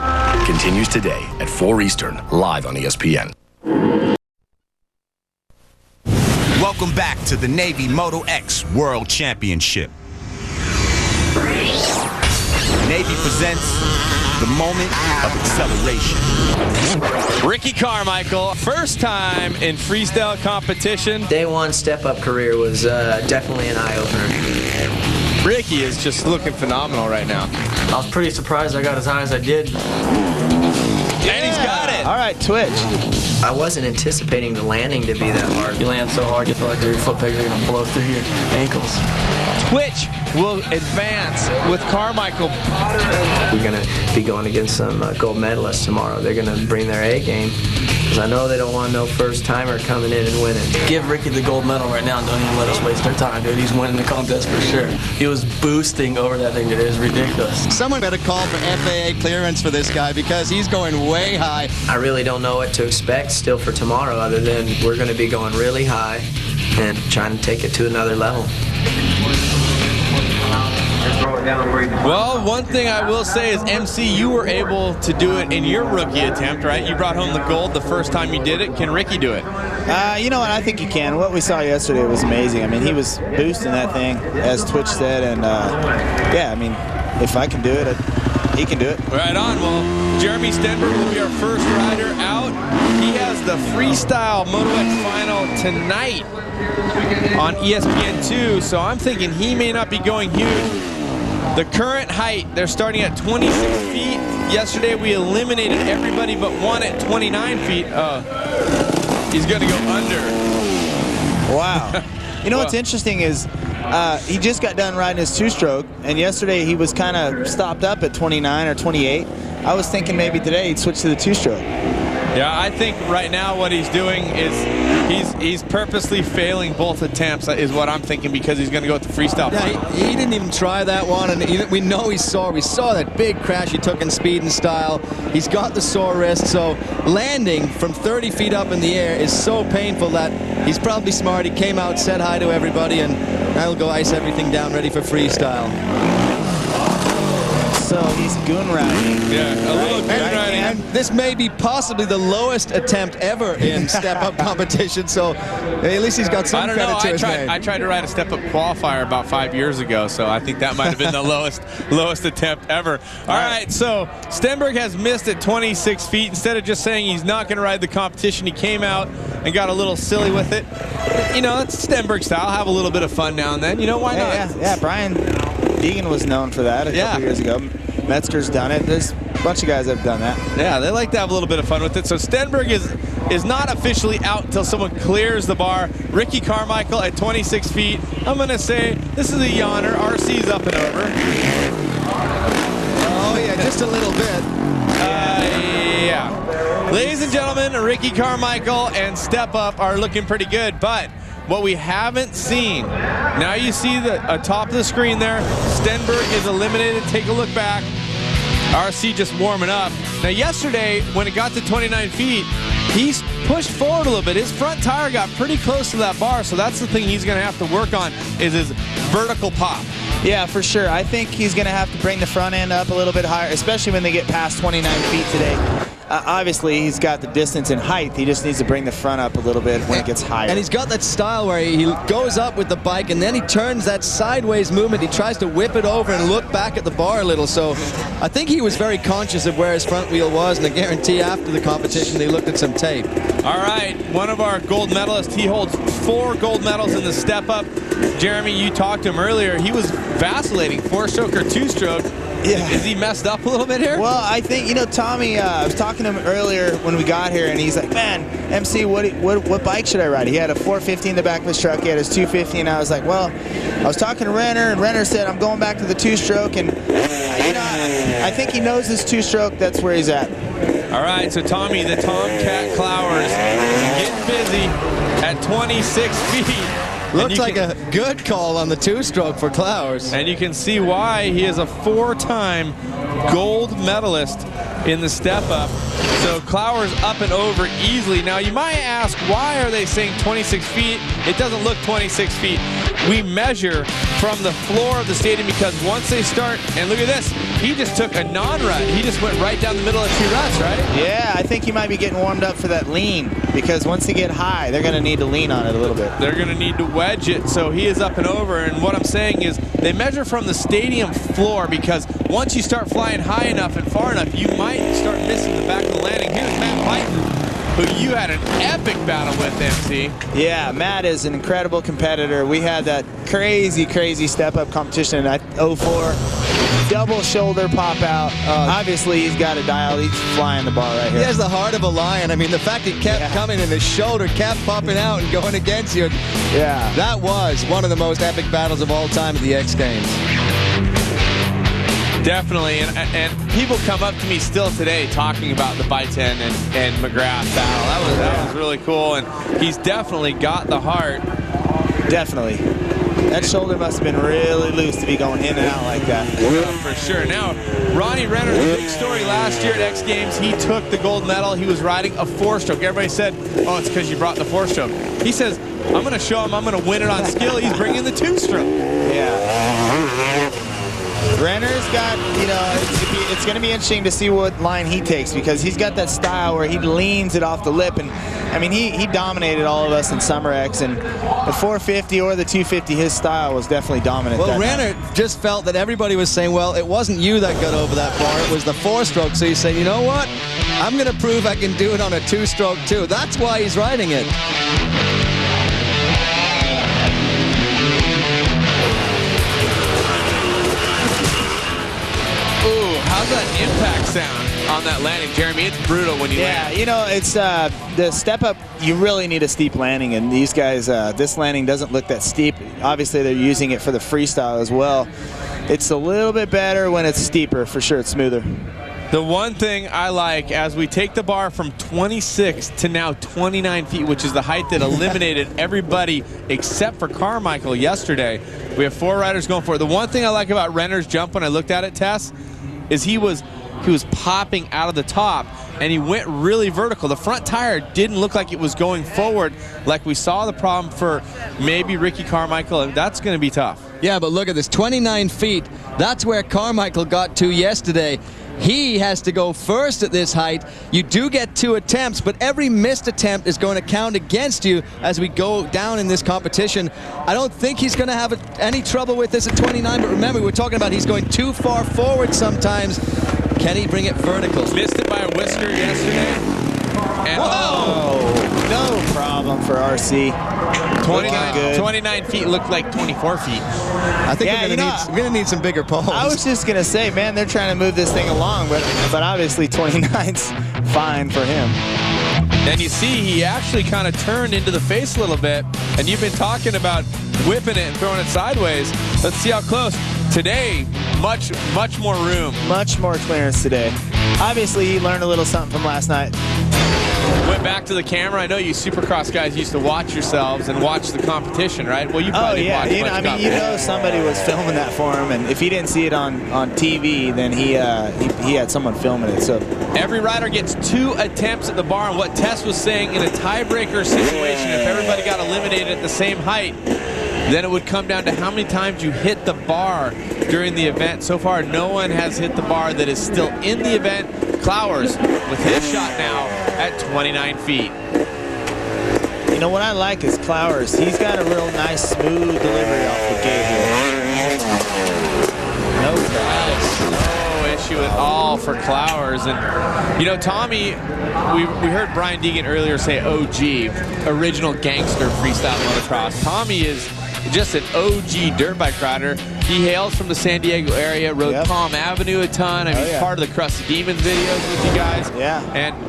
Continues today at 4 Eastern, live on ESPN. Welcome back to the Navy Moto X World Championship. Navy presents the moment of acceleration. Ricky Carmichael, first time in freestyle competition. Day 1 step-up career was definitely an eye-opener. Ricky is just looking phenomenal right now. I was pretty surprised I got as high as I did. And he's got it. All right, Twitch. I wasn't anticipating the landing to be that hard. You land so hard, you feel like your foot pegs are going to blow through your ankles. Twitch will advance with Carmichael. We're going to be going against some gold medalists tomorrow. They're going to bring their A game, because I know they don't want no first-timer coming in and winning. Give Ricky the gold medal right now and don't even let us waste our time, dude. He's winning the contest for sure. He was boosting over that thing, dude. It was ridiculous. Someone better call for FAA clearance for this guy, because he's going way high. I really don't know what to expect still for tomorrow, other than we're going to be going really high and trying to take it to another level. Well, one thing I will say is, MC, you were able to do it in your rookie attempt, right? You brought home the gold the first time you did it. Can Ricky do it? You know what? I think he can. What we saw yesterday was amazing. I mean, he was boosting that thing, as Twitch said, and yeah, I mean, if I can do it, he can do it. Right on. Well, Jeremy Stenberg will be our first rider out. He has the Freestyle Moto X final tonight on ESPN2, so I'm thinking he may not be going huge. The current height, they're starting at 26 feet. Yesterday we eliminated everybody but one at 29 feet. He's going to go under. Wow. You know what's interesting is he just got done riding his two-stroke, and yesterday he was kind of stopped up at 29 or 28. I was thinking maybe today he'd switch to the two-stroke. Yeah, I think right now what he's doing is he's purposely failing both attempts, is what I'm thinking, because he's going to go with the freestyle. Yeah, he didn't even try that one, and we know we saw that big crash he took in speed and style. He's got the sore wrist, so landing from 30 feet up in the air is so painful that he's probably smart. He came out, said hi to everybody, and now he'll go ice everything down, ready for freestyle. So he's goon riding. Yeah, a little goon riding. And this may be possibly the lowest attempt ever in step-up competition, so at least he's got some credit to his name. I tried to ride a step-up qualifier about 5 years ago, so I think that might have been the lowest attempt ever. All right, so Stenberg has missed at 26 feet. Instead of just saying he's not going to ride the competition, he came out and got a little silly with it. You know, it's Stenberg style. Have a little bit of fun now and then. You know, why not? Yeah, Brian Deegan was known for that a couple years ago. Metzger's done it. There's a bunch of guys that have done that. Yeah, they like to have a little bit of fun with it. So Stenberg is not officially out until someone clears the bar. Ricky Carmichael at 26 feet. I'm going to say this is a yawner. RC's up and over. Oh, yeah, just a little bit. Yeah. Ladies and gentlemen, Ricky Carmichael and Step Up are looking pretty good, but what we haven't seen, now you see the top of the screen there, Stenberg is eliminated. Take a look back. RC just warming up. Now yesterday, when it got to 29 feet, he's pushed forward a little bit. His front tire got pretty close to that bar, so that's the thing he's going to have to work on, is his vertical pop. Yeah, for sure. I think he's going to have to bring the front end up a little bit higher, especially when they get past 29 feet today. Obviously, he's got the distance and height. He just needs to bring the front up a little bit when it gets higher. And he's got that style where he goes up with the bike, and then he turns that sideways movement. He tries to whip it over and look back at the bar a little. So I think he was very conscious of where his front wheel was, and I guarantee after the competition they looked at some tape. All right, one of our gold medalists. He holds 4 gold medals in the step-up. Jeremy, you talked to him earlier. He was vacillating, 4-stroke or 2-stroke. Yeah. Is he messed up a little bit here? Well, I think, you know, Tommy, I was talking to him earlier when we got here, and he's like, man, MC, what bike should I ride? He had a 450 in the back of his truck. He had his 250, and I was like, well, I was talking to Renner, and Renner said, I'm going back to the 2-stroke, and, you know, I think he knows his 2-stroke. That's where he's at. All right, so Tommy, the Tomcat Clowers, getting busy at 26 feet. Looks like a good call on the 2-stroke for Clowers. And you can see why he is a 4-time gold medalist in the step-up. So Clowers up and over easily. Now, you might ask, why are they saying 26 feet? It doesn't look 26 feet. We measure from the floor of the stadium because once they start, and look at this, he just took a non-rut. He just went right down the middle of 2 ruts, right? Yeah, I think he might be getting warmed up for that lean because once they get high, they're going to need to lean on it a little bit. They're going to need to wedge it, so he is up and over. And what I'm saying is they measure from the stadium floor because once you start flying high enough and far enough, you might start missing the back of the landing. Here's Matt Python, who you had an epic battle with, MC. Yeah, Matt is an incredible competitor. We had that crazy step-up competition in 04. Double shoulder pop out. Obviously, he's got it dialed. He's flying the bar right here. He has the heart of a lion. I mean, the fact he kept coming and his shoulder kept popping out and going against you. Yeah. That was one of the most epic battles of all time at the X Games. Definitely, and people come up to me still today talking about the Byten and McGrath battle. That was really cool, and he's definitely got the heart. Definitely. That shoulder must have been really loose to be going in and out like that. For sure. Now, Ronnie Renner, the big story last year at X Games, he took the gold medal. He was riding a 4-stroke. Everybody said, oh, it's because you brought the 4-stroke. He says, I'm going to show him I'm going to win it on skill. He's bringing the 2-stroke. Yeah. Renner's got, you know, it's going to be interesting to see what line he takes, because he's got that style where he leans it off the lip. And I mean, he dominated all of us in Summer X, and the 450 or the 250, his style was definitely dominant. Well, Renner just felt that everybody was saying, well, it wasn't you that got over that bar, it was the 4-stroke. So he's saying, you know what? I'm going to prove I can do it on a 2-stroke too. That's why he's riding it. How's that impact sound on that landing, Jeremy? It's brutal when you land. Yeah, you know, it's the step up, you really need a steep landing, and these guys, this landing doesn't look that steep. Obviously, they're using it for the freestyle as well. It's a little bit better when it's steeper, for sure. It's smoother. The one thing I like, as we take the bar from 26 to now 29 feet, which is the height that eliminated everybody except for Carmichael yesterday. We have 4 riders going for it. The one thing I like about Renner's jump when I looked at it, Tes, is he was popping out of the top, and he went really vertical. The front tire didn't look like it was going forward like we saw the problem for maybe Ricky Carmichael, and that's going to be tough. Yeah, but look at this, 29 feet. That's where Carmichael got to yesterday. He has to go first at this height. You do get 2 attempts, but every missed attempt is going to count against you as we go down in this competition. I don't think he's going to have any trouble with this at 29, but remember, we're talking about he's going too far forward sometimes. Can he bring it vertical? Missed it by a whisker yesterday. And no problem for RC. 29 feet looked like 24 feet. I think we're going to need some bigger poles. I was just going to say, man, they're trying to move this thing along, but obviously 29's fine for him. And you see he actually kind of turned into the face a little bit, and you've been talking about whipping it and throwing it sideways. Let's see how close. Today, much more room. Much more clearance today. Obviously, he learned a little something from last night. Went back to the camera. I know you Supercross guys used to watch yourselves and watch the competition, right? Well, you probably watch much I mean, you know, somebody was filming that for him, and if he didn't see it on TV, then he had someone filming it. So every rider gets 2 attempts at the bar, and what Tes was saying, in a tiebreaker situation, if everybody got eliminated at the same height, then it would come down to how many times you hit the bar during the event. So far, no one has hit the bar that is still in the event. Clowers with his shot now at 29 feet. You know what I like is Clowers. He's got a real nice, smooth delivery off the gate here. No issue at all for Clowers. And, you know, Tommy, we heard Brian Deegan earlier say OG, original gangster freestyle motocross. Tommy is just an OG dirt bike rider. He hails from the San Diego area, rode Palm Avenue a ton. I mean, he's part of the Crusty Demons videos with you guys. Yeah.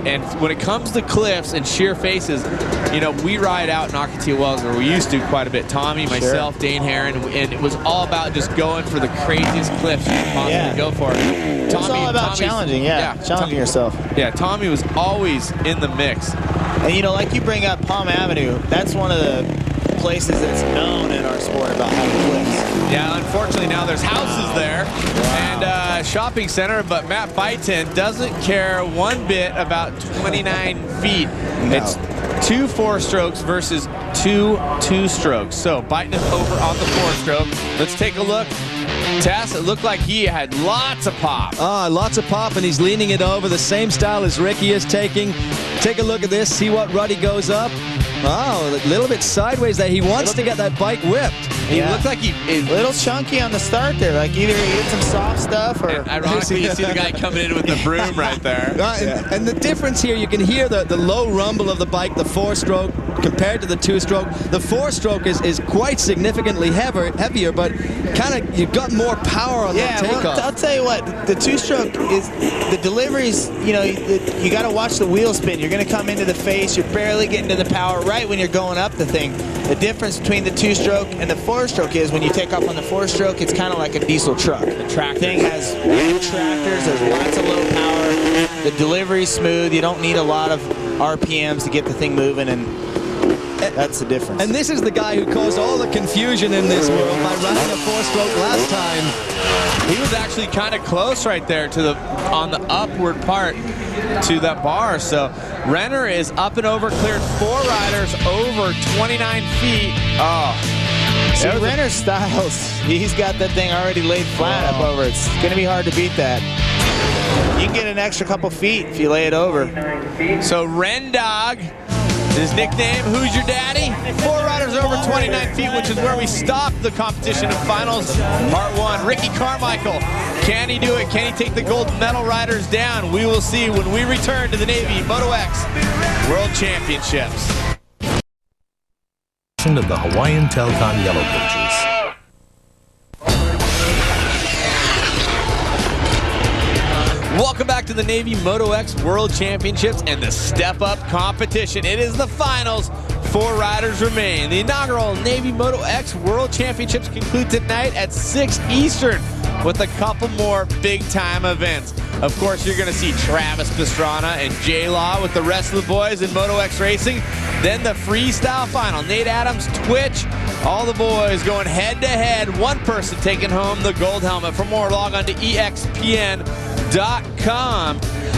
And when it comes to cliffs and sheer faces, you know, we ride out in Ocotillo Wells, or we used to quite a bit. Tommy, myself, Dane Herron, and it was all about just going for the craziest cliffs you can possibly go for. It's all about challenging, challenging yourself. Yeah, Tommy was always in the mix. And, you know, like you bring up Palm Avenue, that's one of the places that's known in our sport about having cliffs. Yeah, unfortunately now there's houses there and shopping center, but Matt Byton doesn't care one bit about 29 feet. No. It's 2 4-strokes versus 2 2-strokes. So Byton is over on the 4-stroke. Let's take a look. Tes, it looked like he had lots of pop. Lots of pop, and he's leaning it over the same style as Ricky is taking. Take a look at this. See what Ruddy goes up. Oh, a little bit sideways there. He wants to get that bike whipped. He looked like he a little chunky on the start there. Like either he hit some soft stuff or. And ironically, you see the guy coming in with the broom right there. And the difference here, you can hear the low rumble of the bike, the 4-stroke compared to the 2-stroke. The 4-stroke is quite significantly heavier, but kind of you've got more power on that takeoff. Well, I'll tell you what, the 2-stroke is the deliveries. You know, you got to watch the wheel spin. You're going to come into the face. You're barely getting to the power right when you're going up the thing. The difference between the 2-stroke and the 4-stroke is when you take off on the 4-stroke, it's kind of like a diesel truck. The thing has tractors, there's lots of low power. The delivery's smooth. You don't need a lot of RPMs to get the thing moving, and that's the difference. And this is the guy who caused all the confusion in this world by running a 4-stroke last time. He was actually kind of close right there to on the upward part to that bar. So Renner is up and over, cleared 4 riders over 29 feet. See, Renner's styles, he's got that thing already laid flat up over. It's going to be hard to beat that. You can get an extra couple feet if you lay it over. So Ren Dog, his nickname, Who's Your Daddy? 4 riders over 29 feet, which is where we stopped the competition in finals. Part 1, Ricky Carmichael. Can he do it? Can he take the gold medal riders down? We will see when we return to the Navy Moto X World Championships. Of the Hawaiian Telcom Yellow Pages. Welcome back to the Navy Moto X World Championships and the Step Up competition. It is the finals. 4 riders remain. The inaugural Navy Moto X World Championships conclude tonight at 6 Eastern with a couple more big-time events. Of course, you're going to see Travis Pastrana and J-Law with the rest of the boys in Moto X Racing. Then the freestyle final. Nate Adams, Twitch, all the boys going head-to-head. One person taking home the gold helmet. For more, log on to EXPN.com.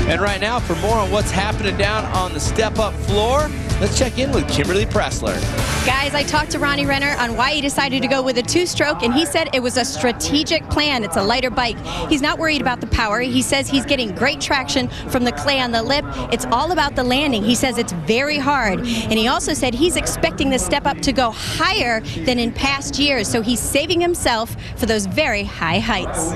And right now, for more on what's happening down on the step-up floor, let's check in with Kimberly Pressler. Guys, I talked to Ronnie Renner on why he decided to go with a 2-stroke, and he said it was a strategic plan. It's a lighter bike. He's not worried about the power. He says he's getting great traction from the clay on the lip. It's all about the landing. He says it's very hard. And he also said he's expecting the step up to go higher than in past years, so he's saving himself for those very high heights.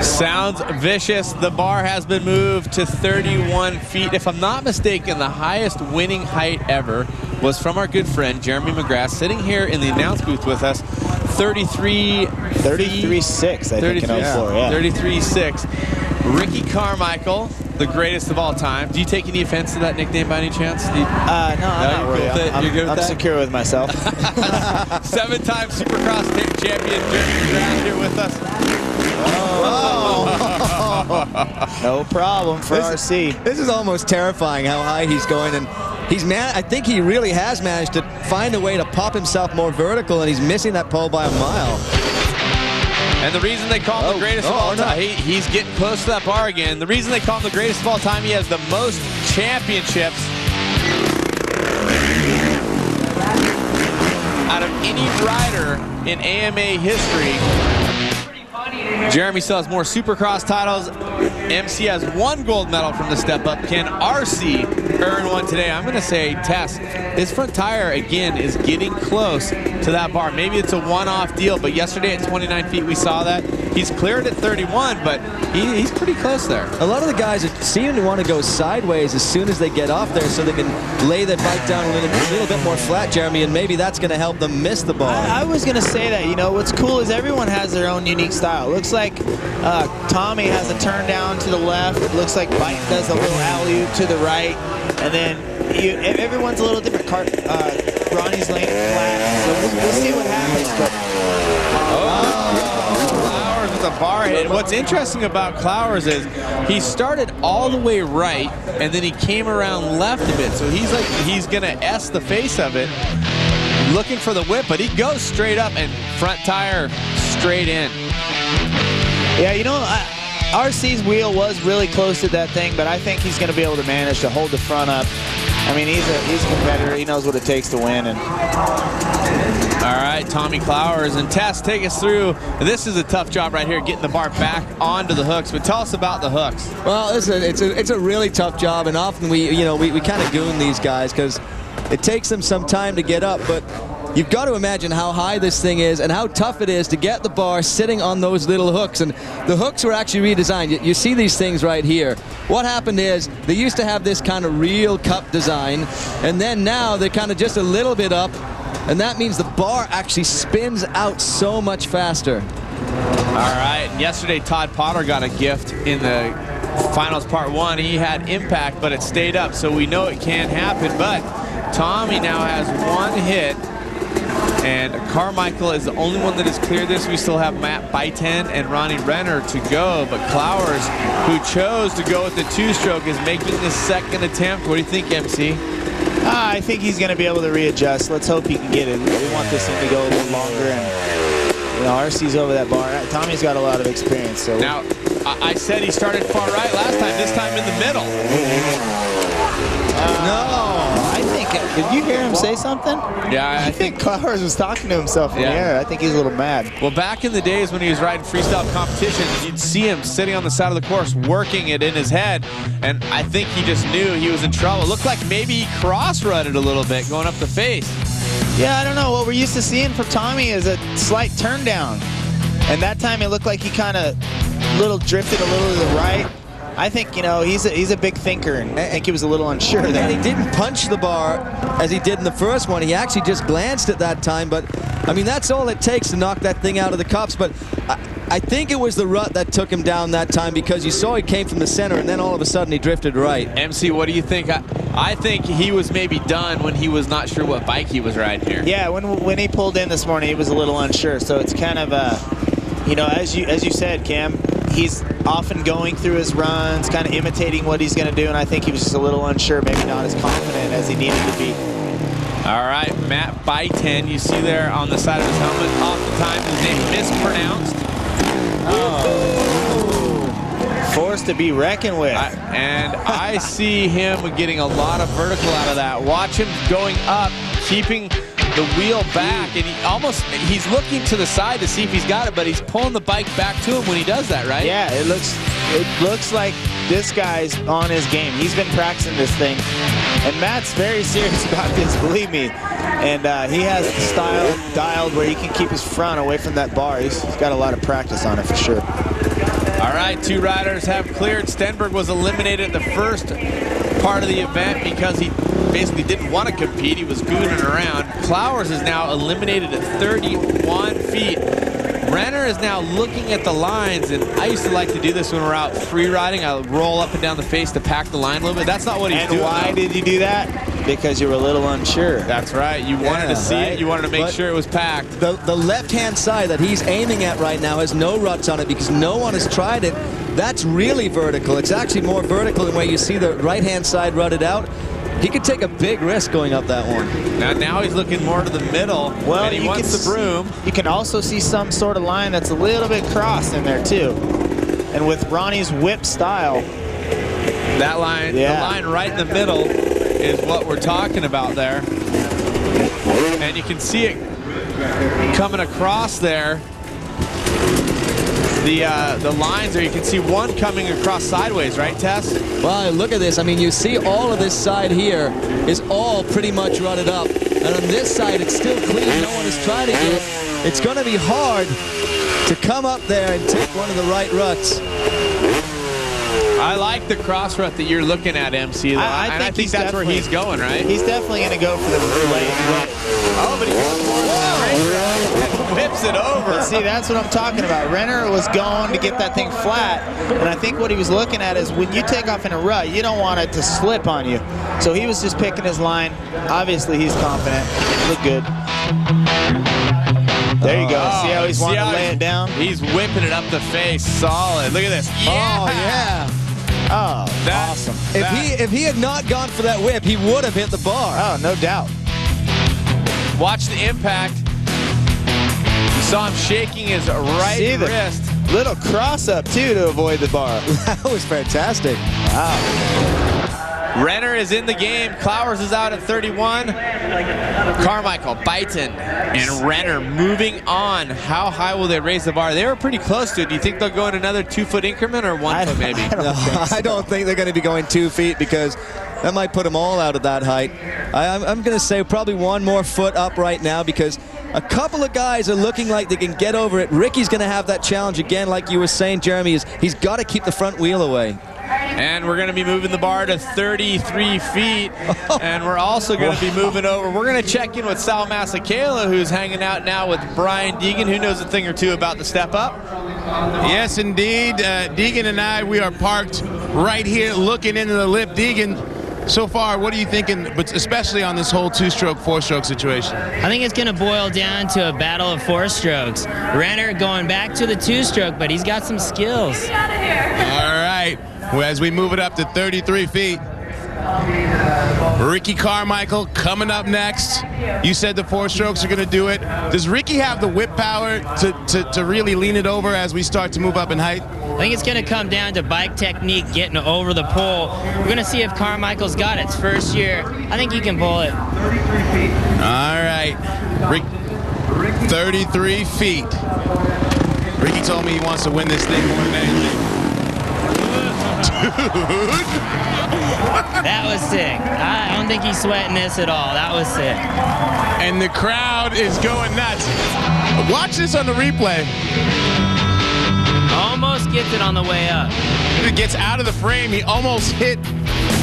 Sounds vicious. The bar has been moved to 31 feet. If I'm not mistaken, the highest winning height ever was from our good friend Jeremy McGrath, sitting here in the announce booth with us. 33.6, I think, in 04, yeah. 33.6. Ricky Carmichael, the greatest of all time. Do you take any offense to that nickname by any chance? No, I'm not worried. I'm secure with myself. 7-time Supercross champion Jeremy McGrath here with us. No problem for RC. This is almost terrifying how high he's going, and I think he really has managed to find a way to pop himself more vertical, and he's missing that pole by a mile. And the reason they call him the greatest of all time, he's getting close to that bar again. The reason they call him the greatest of all time, he has the most championships out of any rider in AMA history. Jeremy still has more Supercross titles. MC has 1 gold medal from the step up. Can RC earn one today? I'm going to say Tes. His front tire, again, is getting close to that bar. Maybe it's a one-off deal, but yesterday at 29 feet we saw that. He's cleared at 31, but he's pretty close there. A lot of the guys seem to want to go sideways as soon as they get off there so they can lay their bike down a little bit more flat, Jeremy, and maybe that's going to help them miss the bar. I was going to say that. You know, what's cool is everyone has their own unique style. Looks like Tommy has a turn down to the left. It looks like Bite does a little alley-oop to the right. And then everyone's a little different. Ronnie's laying it flat. So we'll see what happens. But Clowers with a bar hit. What's interesting about Clowers is he started all the way right, and then he came around left a bit. So he's going to S the face of it, looking for the whip, but he goes straight up and front tire straight in. Yeah, you know, RC's wheel was really close to that thing, but I think he's going to be able to manage to hold the front up. I mean, he's a competitor. He knows what it takes to win. And all right, Tommy Clowers and Tes, take us through. This is a tough job right here, getting the bar back onto the hooks. But tell us about the hooks. Well, it's a really tough job, and often we kind of goon these guys because it takes them some time to get up. But you've got to imagine how high this thing is and how tough it is to get the bar sitting on those little hooks. And the hooks were actually redesigned. You see these things right here. What happened is they used to have this kind of real cup design, and then now they're kind of just a little bit up, and that means the bar actually spins out so much faster. All right, yesterday Todd Potter got a gift in the finals part 1. He had impact, but it stayed up, so we know it can happen. But Tommy now has 1 hit. And Carmichael is the only one that has cleared this. We still have Matt Byten and Ronnie Renner to go. But Clowers, who chose to go with the 2-stroke, is making the 2nd attempt. What do you think, MC? I think he's going to be able to readjust. Let's hope he can get it. We want this thing to go a little longer. And, you know, RC's over that bar. Tommy's got a lot of experience. So now, I said he started far right last time. This time in the middle. No, I think Did you hear him say something? Yeah, I think Clowers was talking to himself in the air. I think he's a little mad. Well, back in the days when he was riding freestyle competitions, you'd see him sitting on the side of the course working it in his head, and I think he just knew he was in trouble. It looked like maybe he cross-rutted a little bit going up the face. Yeah, I don't know. What we're used to seeing from Tommy is a slight turn down, and that time it looked like he kind of drifted a little to the right. I think, you know, he's a big thinker, and I think he was a little unsure there. And he didn't punch the bar as he did in the first one. He actually just glanced at that time, but I mean, that's all it takes to knock that thing out of the cups. But I think it was the rut that took him down that time, because you saw he came from the center, and then all of a sudden he drifted right. MC, what do you think? I think he was maybe done when he was not sure what bike he was riding here. Yeah, when he pulled in this morning, he was a little unsure. So it's kind of, you know, as you said, Cam, he's often going through his runs, kind of imitating what he's going to do, and I think he was just a little unsure, maybe not as confident as he needed to be. All right, Matt Byton, you see there on the side of his helmet, oftentimes his name mispronounced. Oh, forced to be reckoned with. And I see him getting a lot of vertical out of that. Watch him going up, keeping the wheel back, and he's looking to the side to see if he's got it, but he's pulling the bike back to him when he does that, right? Yeah, it looks like this guy's on his game. He's been practicing this thing, and Matt's very serious about this, believe me. And he has the style dialed where he can keep his front away from that bar. He's got a lot of practice on it for sure. All right, 2 riders have cleared. Stenberg was eliminated at the first part of the event because he basically didn't want to compete. He was gooning around. Clowers is now eliminated at 31 feet. Renner is now looking at the lines, and I used to like to do this when we're out free riding. I'll roll up and down the face to pack the line a little bit. That's not what he's doing. And why did you do that? Because you were a little unsure. That's right. You wanted to see it. You wanted to make sure it was packed. The left-hand side that he's aiming at right now has no ruts on it because no one has tried it. That's really vertical. It's actually more vertical than where you see the right-hand side rutted out. He could take a big risk going up that one. Now he's looking more to the middle, well, and he wants the broom. You can also see some sort of line that's a little bit crossed in there, too. And with Ronnie's whip style. That line, the line right in the middle is what we're talking about there. And you can see it coming across there. The lines there, you can see one coming across sideways, right, Tes? Well, look at this. I mean, you see all of this side here is all pretty much rutted up. And on this side, it's still clean. No one has tried it yet. It's going to be hard to come up there and take one of the right ruts. I like the cross rut that you're looking at, MC. I think that's where he's going, right? He's definitely going to go for the lane. Oh, but he whips it over. But see, that's what I'm talking about. Renner was going to get that thing flat, and I think what he was looking at is when you take off in a rut, you don't want it to slip on you. So he was just picking his line. Obviously, he's confident. Look good. There you go. See how he's wanting to lay it down? He's whipping it up the face. Solid. Look at this. Yeah. Oh, yeah. Oh, that's awesome. If he had not gone for that whip, he would have hit the bar. Oh, no doubt. Watch the impact. You saw him shaking his right wrist. Little cross up, too, to avoid the bar. That was fantastic. Wow. Renner is in the game. Clowers is out at 31. Carmichael, Byton, and Renner moving on. How high will they raise the bar? They were pretty close to it. Do you think they'll go in another 2-foot increment or 1 foot maybe? I don't think they're going to be going 2 feet because that might put them all out at that height. I'm going to say probably 1 more foot up right now because a couple of guys are looking like they can get over it. Ricky's going to have that challenge again, like you were saying, Jeremy, is he's got to keep the front wheel away. And we're going to be moving the bar to 33 feet. And we're also going to be moving over. We're going to check in with Sal Masekela, who's hanging out now with Brian Deegan, who knows a thing or two about the step up. Yes, indeed. Deegan and I, we are parked right here looking into the lip. Deegan, so far, what are you thinking, but especially on this whole 2-stroke, 4-stroke situation? I think it's going to boil down to a battle of 4 strokes. Renner going back to the 2-stroke, but he's got some skills. All right. Well, as we move it up to 33 feet, Ricky Carmichael coming up next. You said the 4 strokes are going to do it. Does Ricky have the whip power to really lean it over as we start to move up in height? I think it's going to come down to bike technique, getting over the pole. We're going to see if Carmichael's got it. It's first year. I think he can pull it. All right. 33 feet. Ricky told me he wants to win this thing more than anything. Dude. That was sick. I don't think he's sweating this at all. That was sick. And the crowd is going nuts. Watch this on the replay. Almost gets it on the way up. It gets out of the frame. He almost hit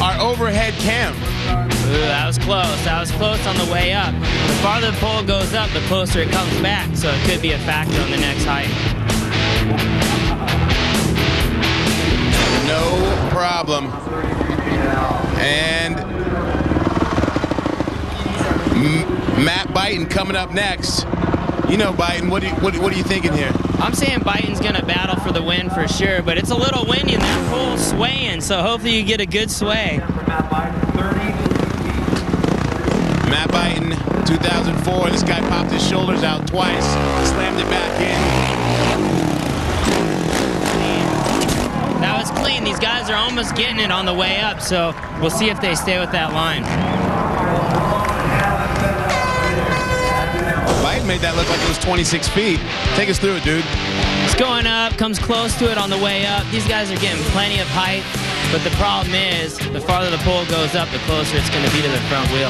our overhead cam. Ooh, that was close. That was close on the way up. The farther the pole goes up, the closer it comes back. So it could be a factor on the next height. No problem. And Matt Byton coming up next. You know, Byton, what are you thinking here? I'm saying Byton's going to battle for the win for sure, but it's a little windy and that pole's swaying, so hopefully you get a good sway. Matt Byton, 2004. This guy popped his shoulders out twice, slammed it back in. That was clean. These guys are almost getting it on the way up, so we'll see if they stay with that line. Byton made that look like it was 26 feet. Take us through it, dude. It's going up, comes close to it on the way up. These guys are getting plenty of height, but the problem is the farther the pole goes up, the closer it's going to be to the front wheel.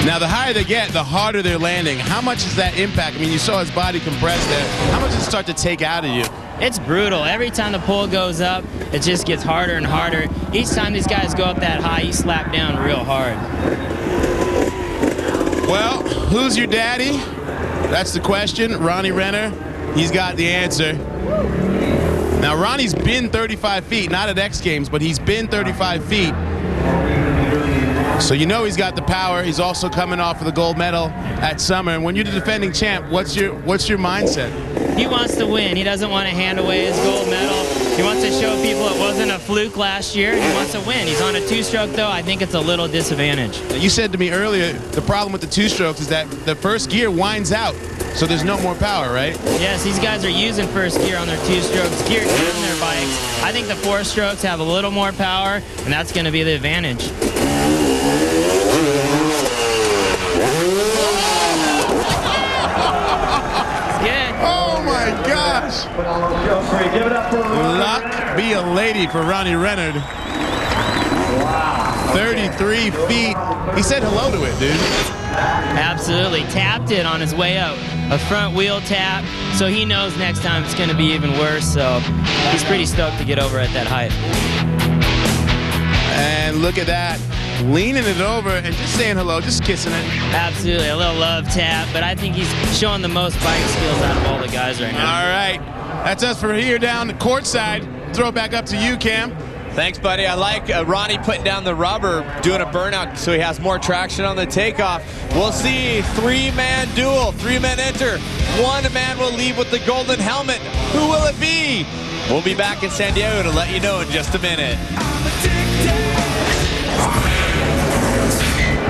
Now, the higher they get, the harder they're landing. How much does that impact? I mean, you saw his body compress there. How much does it start to take out of you? It's brutal. Every time the pole goes up, it just gets harder and harder. Each time these guys go up that high, you slap down real hard. Well, who's your daddy? That's the question. Ronnie Renner, he's got the answer. Now, Ronnie's been 35 feet, not at X Games, but he's been 35 feet. So you know he's got the power. He's also coming off of the gold medal at Summer. And when you're the defending champ, what's your mindset? He wants to win. He doesn't want to hand away his gold medal. He wants to show people it wasn't a fluke last year. He wants to win. He's on a two-stroke, though. I think it's a little disadvantage. You said to me earlier, the problem with the two-strokes is that the first gear winds out, so there's no more power, right? Yes, these guys are using first gear on their two-strokes, geared down their bikes. I think the four-strokes have a little more power, and that's going to be the advantage. Oh my gosh! Luck be a lady for Ronnie Renner. 33 feet. He said hello to it, dude. Absolutely. Tapped it on his way out. A front wheel tap, so he knows next time it's going to be even worse. So he's pretty stoked to get over at that height. And look at that. Leaning it over and just saying hello, just kissing it. Absolutely, a little love tap, but I think he's showing the most bike skills out of all the guys right now. All right, that's us for here down the courtside. Throw it back up to you, Cam. Thanks, buddy. I like Ronnie putting down the rubber, doing a burnout so he has more traction on the takeoff. We'll see, three-man duel, three men enter. One man will leave with the golden helmet. Who will it be? We'll be back in San Diego to let you know in just a minute.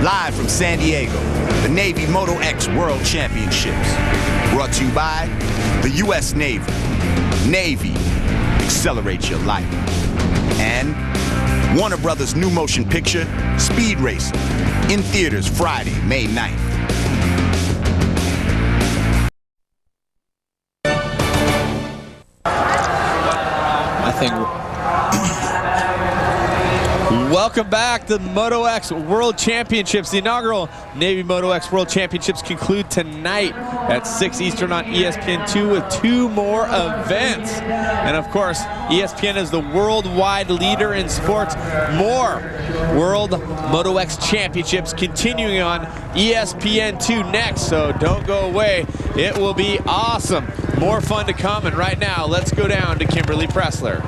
Live from San Diego, the Navy Moto X World Championships. Brought to you by the U.S. Navy. Navy, accelerate your life. And Warner Brothers' new motion picture, Speed Racer, in theaters Friday, May 9th. I think... Welcome back to the Moto X World Championships. The inaugural Navy Moto X World Championships conclude tonight at 6 Eastern on ESPN2 with two more events. And of course, ESPN is the worldwide leader in sports. More World Moto X Championships continuing on ESPN2 next, so don't go away. It will be awesome. More fun to come, and right now, let's go down to Kimberly Pressler.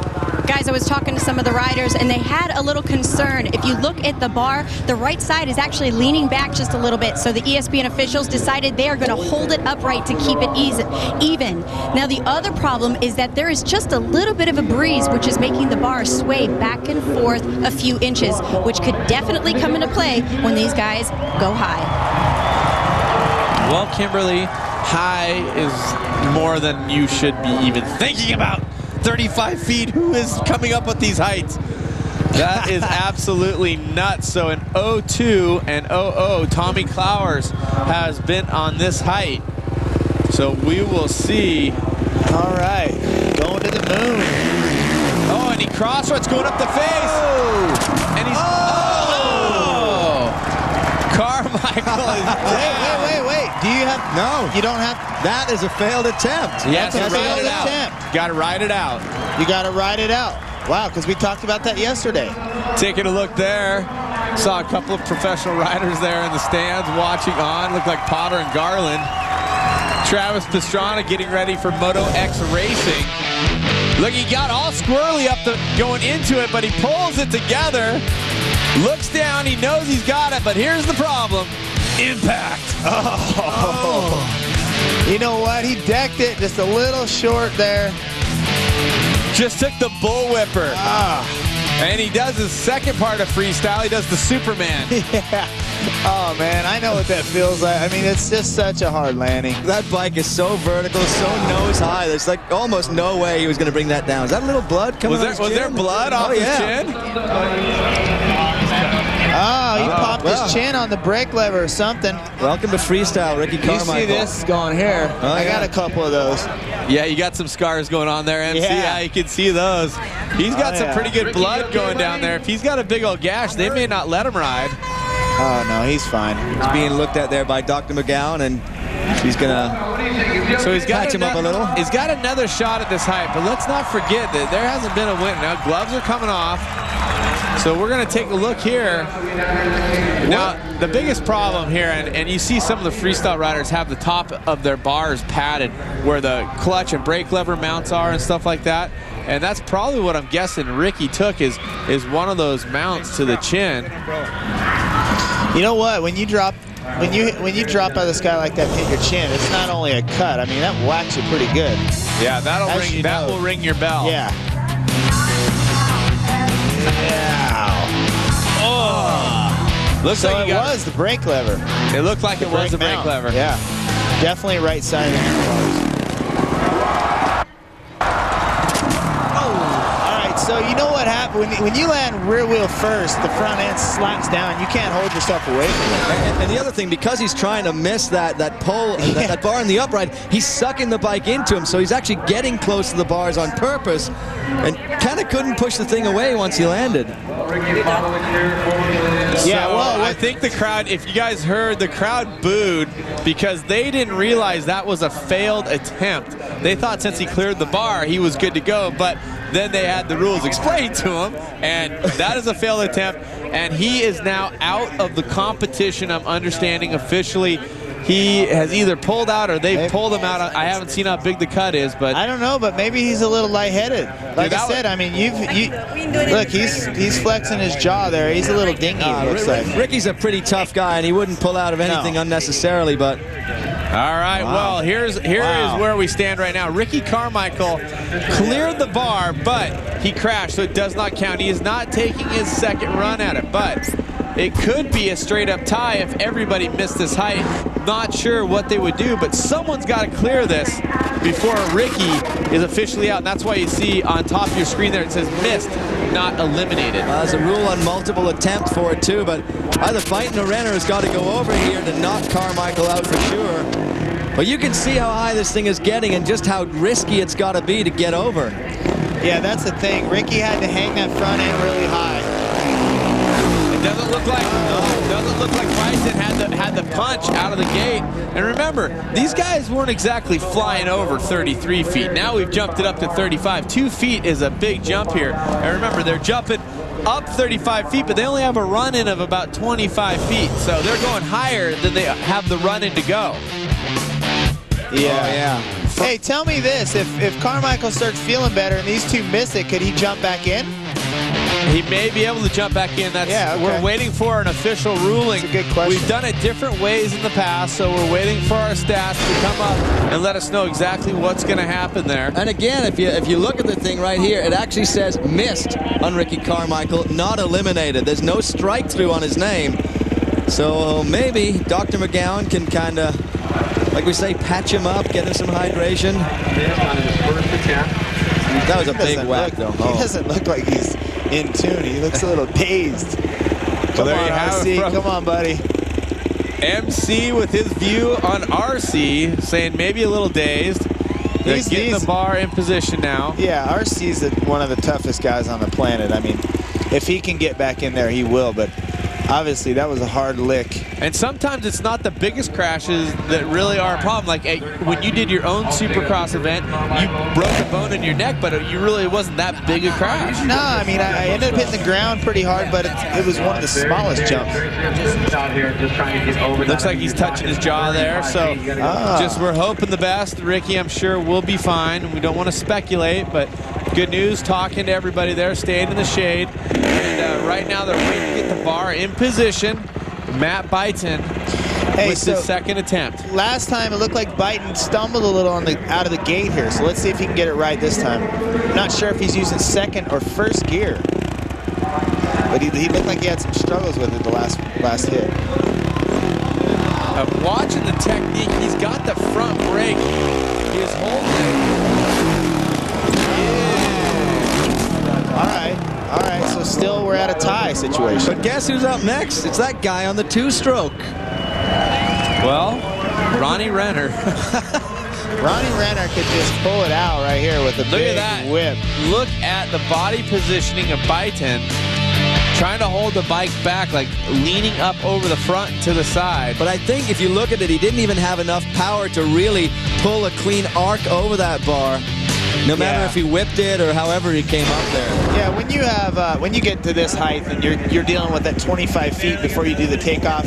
Guys, I was talking to some of the riders, and they had a little concern. If you look at the bar, the right side is actually leaning back just a little bit, so the ESPN officials decided they are going to hold it upright to keep it even. Now, the other problem is that there is just a little bit of a breeze, which is making the bar sway back and forth a few inches, which could definitely come into play when these guys go high. Well, Kimberly, high is more than you should be even thinking about. 35 feet. Who is coming up with these heights? That is absolutely nuts. So in 02 and 00, Tommy Clowers has been on this height. So we will see. All right, going to the moon. Oh, and he crossruns going up the face. Oh. And he's, Carmichael is Wait. Do you have? No. You don't have. That is a failed attempt. Yes, That's a ride failed it out. attempt. Got to ride it out. You got to ride it out. Wow, because we talked about that yesterday. Taking a look there. Saw a couple of professional riders there in the stands watching on. Looked like Potter and Garland. Travis Pastrana getting ready for Moto X Racing. Look, he got all squirrely up going into it, but he pulls it together. Looks down, he knows he's got it, but here's the problem. Impact. Oh. You know what? He decked it just a little short there. Just took the bullwhipper. And he does his second part of freestyle. He does the Superman. Yeah. Oh, man, I know what that feels like. I mean, it's just such a hard landing. That bike is so vertical, so nose high. There's like almost no way he was going to bring that down. Is that a little blood coming Was there blood off his chin? Oh, he popped his chin on the brake lever or something. Welcome to freestyle, Ricky Carmichael. You see this going here? Oh, I got a couple of those. Yeah, you got some scars going on there, MC. Yeah. You can see those. He's got some pretty good blood going down there. If he's got a big old gash, they may not let him ride. Oh, no, he's fine. He's being looked at there by Dr. McGowan, and he's going to patch him up a little. He's got another shot at this height, but let's not forget that there hasn't been a win. Now, gloves are coming off. So we're going to take a look here. Now, the biggest problem here, and you see some of the freestyle riders have the top of their bars padded where the clutch and brake lever mounts are and stuff like that. And that's probably what I'm guessing Ricky took is one of those mounts to the chin. You know what? When you drop out of the sky like that and hit your chin, it's not only a cut. I mean, that whacks you pretty good. Yeah, that will ring your bell. Yeah. Oh. Looks like it was the brake lever. It looked like it was the brake lever. Yeah. Definitely right side of the handlebars. So you know what happened when you land rear wheel first, the front end slaps down. You can't hold yourself away from it. And the other thing, because he's trying to miss that pole, that bar in the upright, he's sucking the bike into him. So he's actually getting close to the bars on purpose, and kind of couldn't push the thing away once he landed. Yeah, well, I think the crowd, if you guys heard, the crowd booed because they didn't realize that was a failed attempt. They thought since he cleared the bar, he was good to go, but then they had the rules explained to him, and that is a failed attempt, and he is now out of the competition. I'm understanding officially he has either pulled out or they've pulled him out. I haven't seen how big the cut is, but I don't know, but maybe he's a little lightheaded. Like I said, I mean, look, he's flexing his jaw there. He's a little dingy, it looks like. Ricky's a pretty tough guy, and he wouldn't pull out of anything unnecessarily, but... All right, well, here is where we stand right now. Ricky Carmichael cleared the bar, but he crashed, so it does not count. He is not taking his second run at it, but it could be a straight-up tie if everybody missed this height. Not sure what they would do, but someone's got to clear this before Ricky is officially out. And that's why you see on top of your screen there it says missed, not eliminated. There's a rule on multiple attempts for it too, but either fighting or Renner has got to go over here to knock Carmichael out for sure. But you can see how high this thing is getting and just how risky it's got to be to get over. Yeah, that's the thing. Ricky had to hang that front end really high. It doesn't look like Bryson had the punch out of the gate. And remember, these guys weren't exactly flying over 33 feet. Now we've jumped it up to 35. 2 feet is a big jump here. And remember, they're jumping up 35 feet, but they only have a run-in of about 25 feet. So they're going higher than they have the run-in to go. Yeah. Hey, tell me this. If Carmichael starts feeling better and these two miss it, could he jump back in? He may be able to jump back in. We're waiting for an official ruling. That's a good question. We've done it different ways in the past, so we're waiting for our stats to come up and let us know exactly what's going to happen there. And again, if you look at the thing right here, it actually says missed on Ricky Carmichael, not eliminated. There's no strike through on his name. So maybe Dr. McGowan can kind of, like we say, patch him up, get him some hydration. On his first attempt. That was a big whack, though. He doesn't look like he's in tune. He looks a little dazed. Come on, RC. Come on, buddy. MC with his view on RC, saying maybe a little dazed. He's getting the bar in position now. Yeah, RC's one of the toughest guys on the planet. I mean, if he can get back in there, he will. But obviously, that was a hard lick. And sometimes it's not the biggest crashes that really are a problem. Like when you did your own Supercross event, you broke a bone in your neck, but it really wasn't that big a crash. No, I mean, I ended up hitting the ground pretty hard, but it was one of the smallest jumps. Looks like he's touching his jaw there, so just we're hoping the best. Ricky, I'm sure, will be fine. We don't want to speculate, but good news, talking to everybody there, staying in the shade. And right now they're waiting to get the bar in position. Matt Byton with his second attempt. Last time it looked like Byton stumbled a little out of the gate here, so let's see if he can get it right this time. I'm not sure if he's using second or first gear, but he looked like he had some struggles with it the last hit. Watching the technique, he's got the front brake. He is holding it. All right, so still we're at a tie situation. But guess who's up next? It's that guy on the two-stroke. Well, Ronnie Renner. Ronnie Renner could just pull it out right here with a big whip. Look at the body positioning of Byton. Trying to hold the bike back, like leaning up over the front and to the side. But I think if you look at it, he didn't even have enough power to really pull a clean arc over that bar. No matter if he whipped it or however he came up there. Yeah, when you get to this height and you're dealing with that 25 feet before you do the takeoff,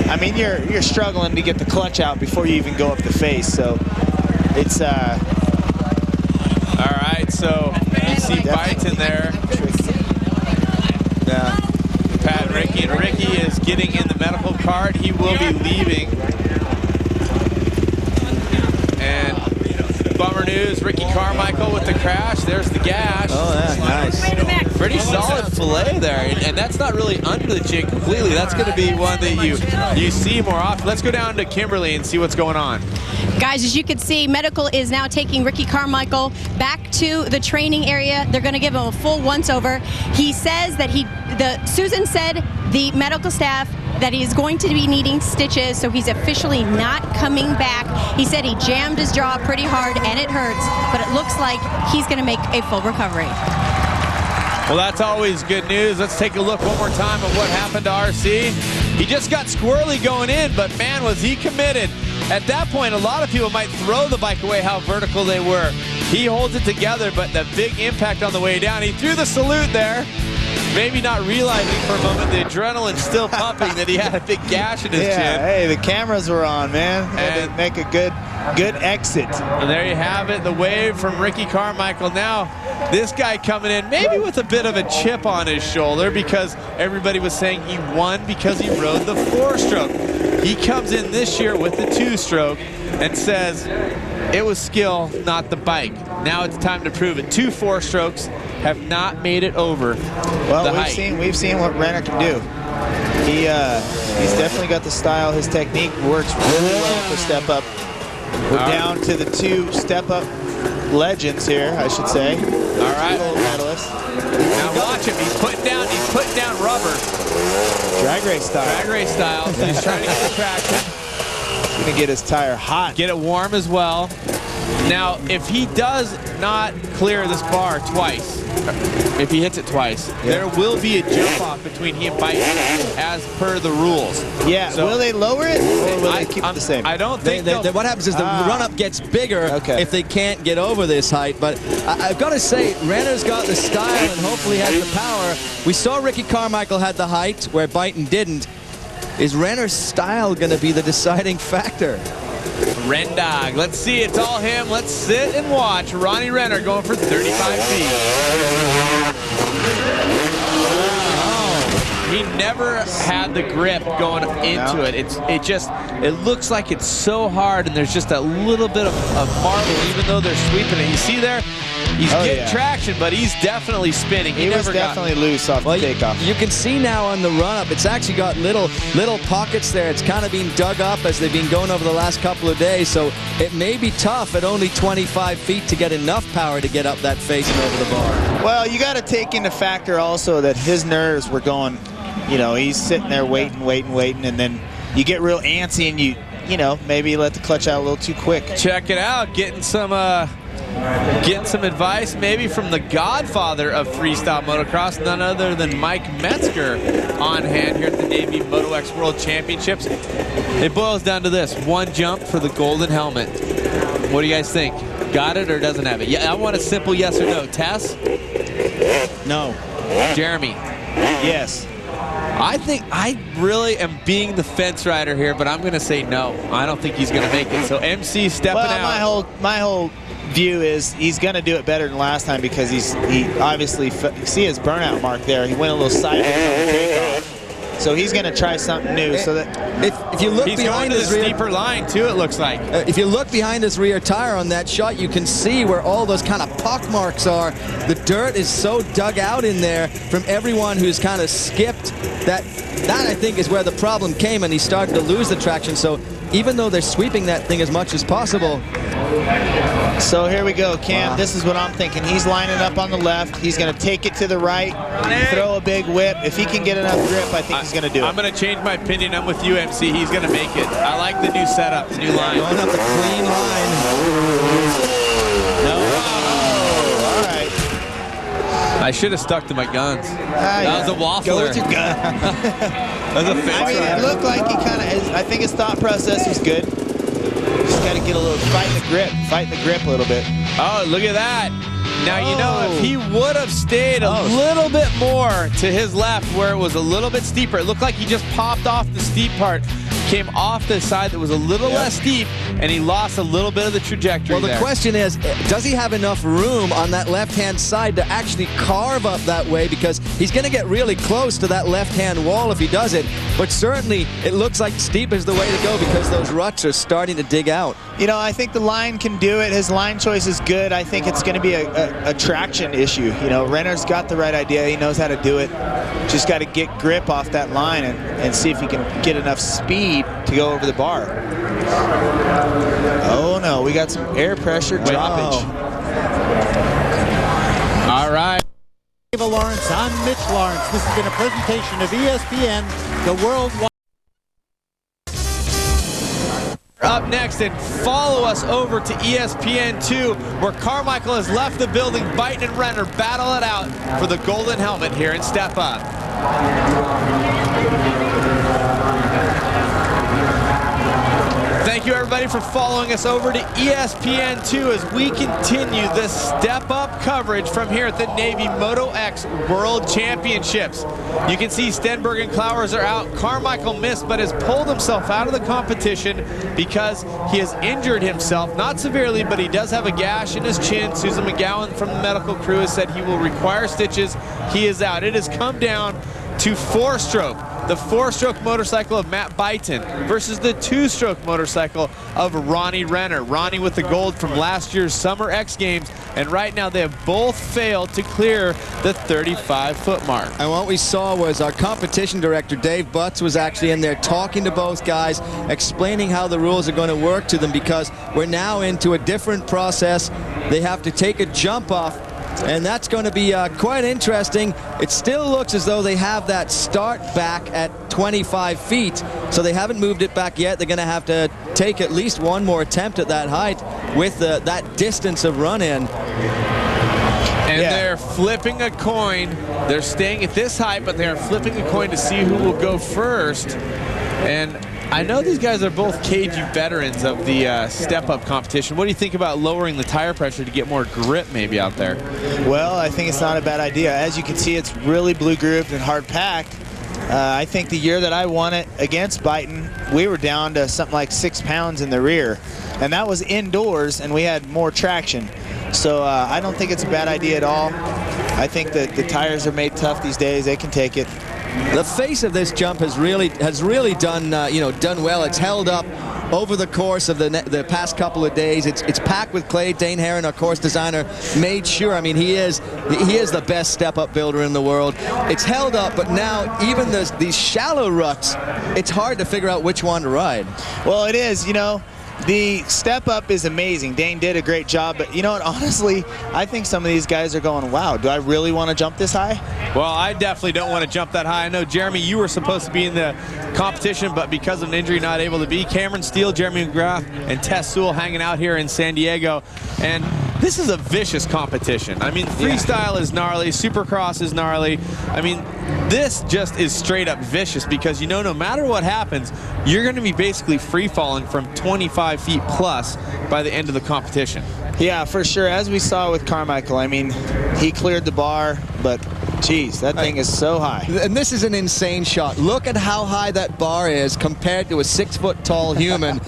I mean you're struggling to get the clutch out before you even go up the face. So it's all right. So you see Byton there. Yeah. Pat and Ricky is getting in the medical cart. He will be leaving. And bummer news, Ricky Carmichael with the crash. There's the gash. Oh, yeah, nice. Pretty solid fillet there, and that's not really under the jig completely. That's going to be one that you see more often. Let's go down to Kimberly and see what's going on. Guys, as you can see, medical is now taking Ricky Carmichael back to the training area. They're going to give him a full once-over. He says that Susan said, the medical staff, that he's going to be needing stitches, so he's officially not coming back. He said he jammed his jaw pretty hard and it hurts, but it looks like he's going to make a full recovery. Well, that's always good news. Let's take a look one more time at what happened to RC. He just got squirrely going in, but man, was he committed. At that point, a lot of people might throw the bike away how vertical they were. He holds it together, but the big impact on the way down. He threw the salute there. Maybe not realizing for a moment the adrenaline's still pumping that he had a big gash in his chin. Hey, the cameras were on, man. Had to make a good exit. And there you have it, the wave from Ricky Carmichael. Now, this guy coming in maybe with a bit of a chip on his shoulder because everybody was saying he won because he rode the four-stroke. He comes in this year with the two-stroke and says it was skill, not the bike. Now it's time to prove it. 2 four-strokes have not made it over the height. We've seen what Renner can do. He's definitely got the style. His technique works really well for step up. We're down to the 2 step up legends here, I should say. All right. Medalist. Now watch him. He's putting down rubber. Drag race style. Drag race style. So he's trying to get the traction. He's going to get his tire hot. Get it warm as well. Now, if he does not clear this bar twice, if he hits it twice, there will be a jump off between he and Byton as per the rules. Yeah, so will they lower it or will they keep it the same? I don't think what happens is the run-up gets bigger if they can't get over this height. But I've got to say, Renner's got the style and hopefully has the power. We saw Ricky Carmichael had the height where Byton didn't. Is Renner's style going to be the deciding factor? Rendog, let's see, it's all him. Let's sit and watch Ronnie Renner going for 35 feet. He never had the grip going into it. It looks like it's so hard, and there's just a little bit of marble, even though they're sweeping it. You see there, He's getting traction, but he's definitely spinning. He was definitely loose off the takeoff. You can see now on the run-up, it's actually got little pockets there. It's kind of been dug up as they've been going over the last couple of days, so it may be tough at only 25 feet to get enough power to get up that face and over the bar. Well, you got to take into factor also that his nerves were going, you know, he's sitting there waiting, and then you get real antsy and you know, maybe let the clutch out a little too quick. Check it out, getting some advice maybe from the godfather of freestyle motocross, none other than Mike Metzger, on hand here at the Navy Moto X World Championships. It boils down to this: one jump for the golden helmet. What do you guys think? Got it or doesn't have it? Yeah, I want a simple yes or no. Tes? No. Jeremy? Yes. I think I really am being the fence rider here, but I'm going to say no. I don't think he's going to make it. So MC stepping out. My whole view is he's going to do it better than last time because he obviously see his burnout mark there. He went a little sideways on the takeoff. So he's going to try something new. So that if you look behind his rear, steeper line too, it looks like. If you look behind his rear tire on that shot, you can see where all those kind of pock marks are. The dirt is so dug out in there from everyone who's kind of skipped that. That I think is where the problem came, and he started to lose the traction. So even though they're sweeping that thing as much as possible. So here we go, Cam. Wow. This is what I'm thinking. He's lining up on the left. He's going to take it to the right, throw a big whip. If he can get enough grip, I think he's going to do it. I'm going to change my opinion. I'm with you, MC. He's going to make it. I like the new setup, the new line. Going up a clean line. No. Oh, all right. I should have stuck to my guns. That was a waffler. Go with your gun. That was a fence. I mean, it looked like he kind of is. I think his thought process was good. Just got to get a little, fighting the grip a little bit. Oh, look at that. Now, you know, if he would have stayed a little bit more to his left where it was a little bit steeper, it looked like he just popped off the steep part, came off the side that was a little less steep, and he lost a little bit of the trajectory. Well, the question is, does he have enough room on that left-hand side to actually carve up that way? Because he's going to get really close to that left-hand wall if he does it. But certainly, it looks like steep is the way to go because those ruts are starting to dig out. You know, I think the line can do it. His line choice is good. I think it's going to be a traction issue. You know, Renner's got the right idea. He knows how to do it. Just got to get grip off that line and see if he can get enough speed to go over the bar. Oh no, we got some air pressure droppage. All right. Lawrence, I'm Mitch Lawrence. This has been a presentation of ESPN, the worldwide. Up next, and follow us over to ESPN2, where Carmichael has left the building. Biden and Renner battle it out for the golden helmet here in Step Up. Thank you, everybody, for following us over to ESPN2 as we continue this step-up coverage from here at the Navy Moto X World Championships. You can see Stenberg and Clowers are out. Carmichael missed, but has pulled himself out of the competition because he has injured himself. Not severely, but he does have a gash in his chin. Susan McGowan from the medical crew has said he will require stitches. He is out. It has come down to four-stroke. The four-stroke motorcycle of Matt Byton versus the two-stroke motorcycle of Ronnie Renner. Ronnie with the gold from last year's Summer X Games, and right now they have both failed to clear the 35-foot mark. And what we saw was our competition director, Dave Butts, was actually in there talking to both guys, explaining how the rules are going to work to them because we're now into a different process. They have to take a jump off, and that's going to be quite interesting. It still looks as though they have that start back at 25 feet, so they haven't moved it back yet. They're going to have to take at least one more attempt at that height with that distance of run-in. And they're flipping a coin. They're staying at this height, but they're flipping a coin to see who will go first. And I know these guys are both KG veterans of the step-up competition. What do you think about lowering the tire pressure to get more grip maybe out there? Well, I think it's not a bad idea. As you can see, it's really blue-grooved and hard-packed. I think the year that I won it against Byton, we were down to something like 6 pounds in the rear. And that was indoors, and we had more traction. So I don't think it's a bad idea at all. I think that the tires are made tough these days. They can take it. The face of this jump has really done done well. It's held up over the course of the past couple of days. It's packed with clay. Dane Herron, our course designer, made sure. I mean, he is the best step-up builder in the world. It's held up, but now even these shallow ruts, it's hard to figure out which one to ride. Well, it is, you know. The step up is amazing. Dane did a great job, but you know what, honestly, I think some of these guys are going, wow, do I really want to jump this high? Well, I definitely don't want to jump that high. I know, Jeremy, you were supposed to be in the competition, but because of an injury, not able to be. Cameron Steele, Jeremy McGrath, and Tes Sewell hanging out here in San Diego. And this is a vicious competition. I mean, freestyle is gnarly, Supercross is gnarly. I mean, this just is straight up vicious because, you know, no matter what happens, you're going to be basically free falling from 25 feet plus by the end of the competition. Yeah, for sure. As we saw with Carmichael, I mean, he cleared the bar, but geez, that thing is so high. And this is an insane shot. Look at how high that bar is compared to a 6-foot-tall human.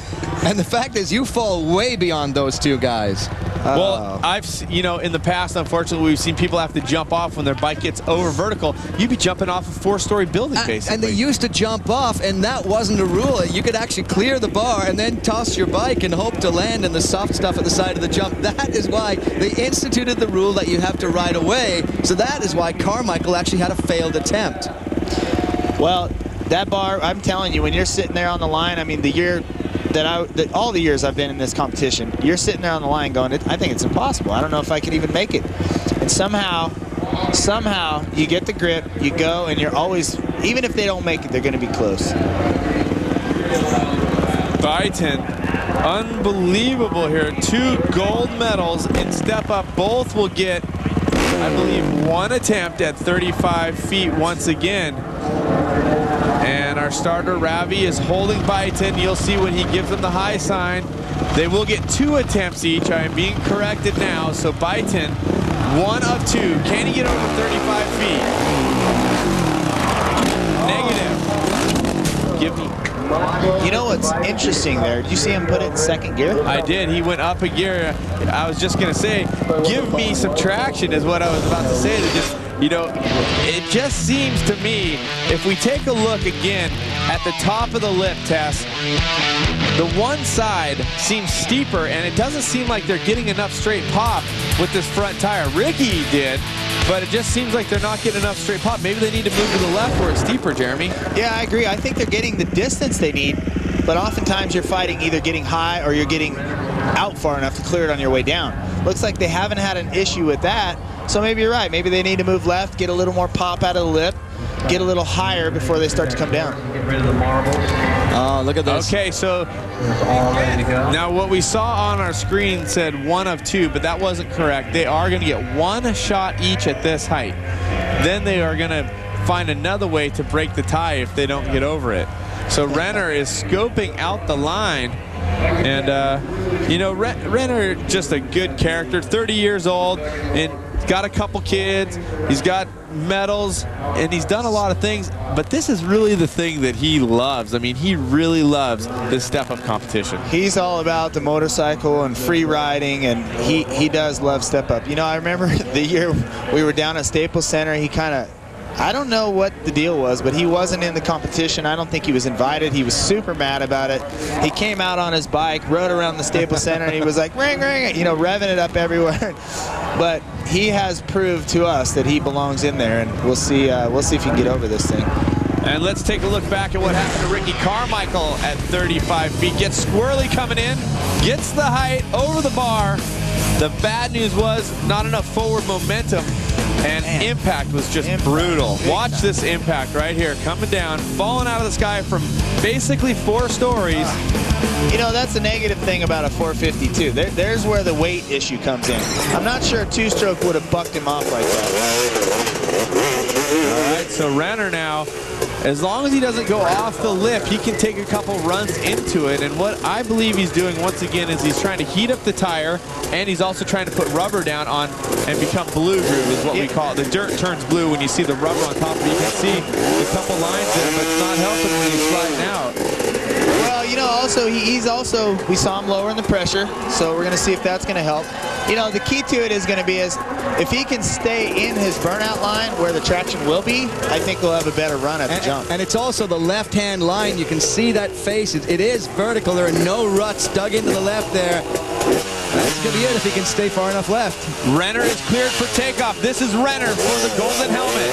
And the fact is, you fall way beyond those two guys. Well, you know, in the past, unfortunately, we've seen people have to jump off when their bike gets over vertical. You'd be jumping off a 4-story building, basically. And they used to jump off, and that wasn't a rule. You could actually clear the bar and then toss your bike and hope to land in the soft stuff at the side of the jump. That is why they instituted the rule that you have to ride away. So that is why Carmichael actually had a failed attempt. Well, that bar, I'm telling you, when you're sitting there on the line, I mean, the year that all the years I've been in this competition, you're sitting there on the line going, I think it's impossible. I don't know if I can even make it. And somehow you get the grip, you go, and you're always, even if they don't make it, they're going to be close. Byton, unbelievable here. 2 gold medals in step up. Both will get, I believe, 1 attempt at 35 feet once again. And our starter, Ravi, is holding Byton. You'll see when he gives them the high sign. They will get 2 attempts each. I am being corrected now. So Byton, 1 of 2. Can he get over 35 feet? Negative. Give me. You know what's interesting there? Did you see him put it in 2nd gear? I did. He went up a gear. I was just going to say, give me some traction is what I was about to say. To just, you know, it just seems to me, if we take a look again at the top of the lip, Tess, the one side seems steeper, and it doesn't seem like they're getting enough straight pop with this front tire. Ricky did, but it just seems like they're not getting enough straight pop. Maybe they need to move to the left where it's steeper, Jeremy. Yeah, I agree. I think they're getting the distance they need, but oftentimes you're fighting either getting high or you're getting out far enough to clear it on your way down. Looks like they haven't had an issue with that, so maybe you're right. Maybe they need to move left, get a little more pop out of the lip, get a little higher before they start to come down. Get rid of the marbles. Oh, look at this. Okay, so now what we saw on our screen said 1 of 2, but that wasn't correct. They are going to get 1 shot each at this height. Then they are going to find another way to break the tie if they don't get over it. So Renner is scoping out the line. And, you know, Renner, just a good character, 30 years old, and got a couple kids. He's got medals, and he's done a lot of things, but this is really the thing that he loves. I mean, he really loves this step-up competition. He's all about the motorcycle and free riding, and he does love step-up. You know, I remember the year we were down at Staples Center, he kind of, I don't know what the deal was, but he wasn't in the competition. I don't think he was invited. He was super mad about it. He came out on his bike, rode around the Staples Center, and he was like, ring, ring, you know, revving it up everywhere. But he has proved to us that he belongs in there, and we'll see if he can get over this thing. And let's take a look back at what happened to Ricky Carmichael at 35 feet. Gets squirrely coming in, gets the height over the bar. The bad news was not enough forward momentum, and impact was just brutal. Watch this impact right here, coming down, falling out of the sky from basically 4 stories. You know, that's the negative thing about a 452. There's where the weight issue comes in. I'm not sure a 2-stroke would have bucked him off like that. All right, so Renner now, as long as he doesn't go off the lip, he can take a couple runs into it. And what I believe he's doing once again is he's trying to heat up the tire, and he's also trying to put rubber down on and become blue groove is what we call it. The dirt turns blue when you see the rubber on top of it. You can see a couple lines there, but it's not helping when he's sliding out. Well, you know, also, we saw him lowering the pressure, so we're going to see if that's going to help. You know, the key to it is going to be if he can stay in his burnout line where the traction will be, I think we'll have a better run at the jump. And it's also the left-hand line. You can see that face. It is vertical. There are no ruts dug into the left there. That's going to be it if he can stay far enough left. Renner is cleared for takeoff. This is Renner for the golden helmet.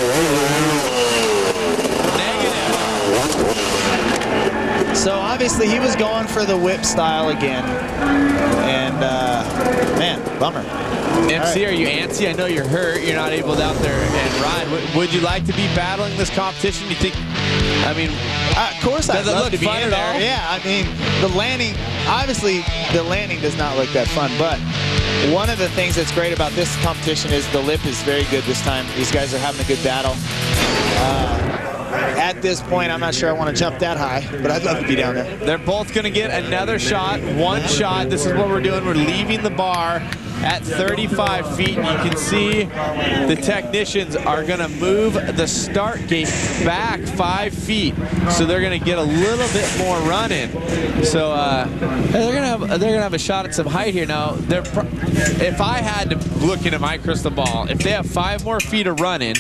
So obviously he was going for the whip style again. And man, bummer. MC, are you antsy? I know you're hurt. You're not able to out there and ride. Would you like to be battling this competition? You think, I mean, of course I'd love to be in there. all? Yeah, I mean, the landing, obviously the landing does not look that fun, but one of the things that's great about this competition is the lip is very good this time. These guys are having a good battle. At this point, I'm not sure I want to jump that high, but I'd love to be down there. They're both going to get another shot, one shot. This is what we're doing. We're leaving the bar at 35 feet. And you can see the technicians are going to move the start gate back 5 feet. So they're going to get a little bit more run in. So they're going to have a shot at some height here. Now, if I had to look into my crystal ball, if they have 5 more feet of run in,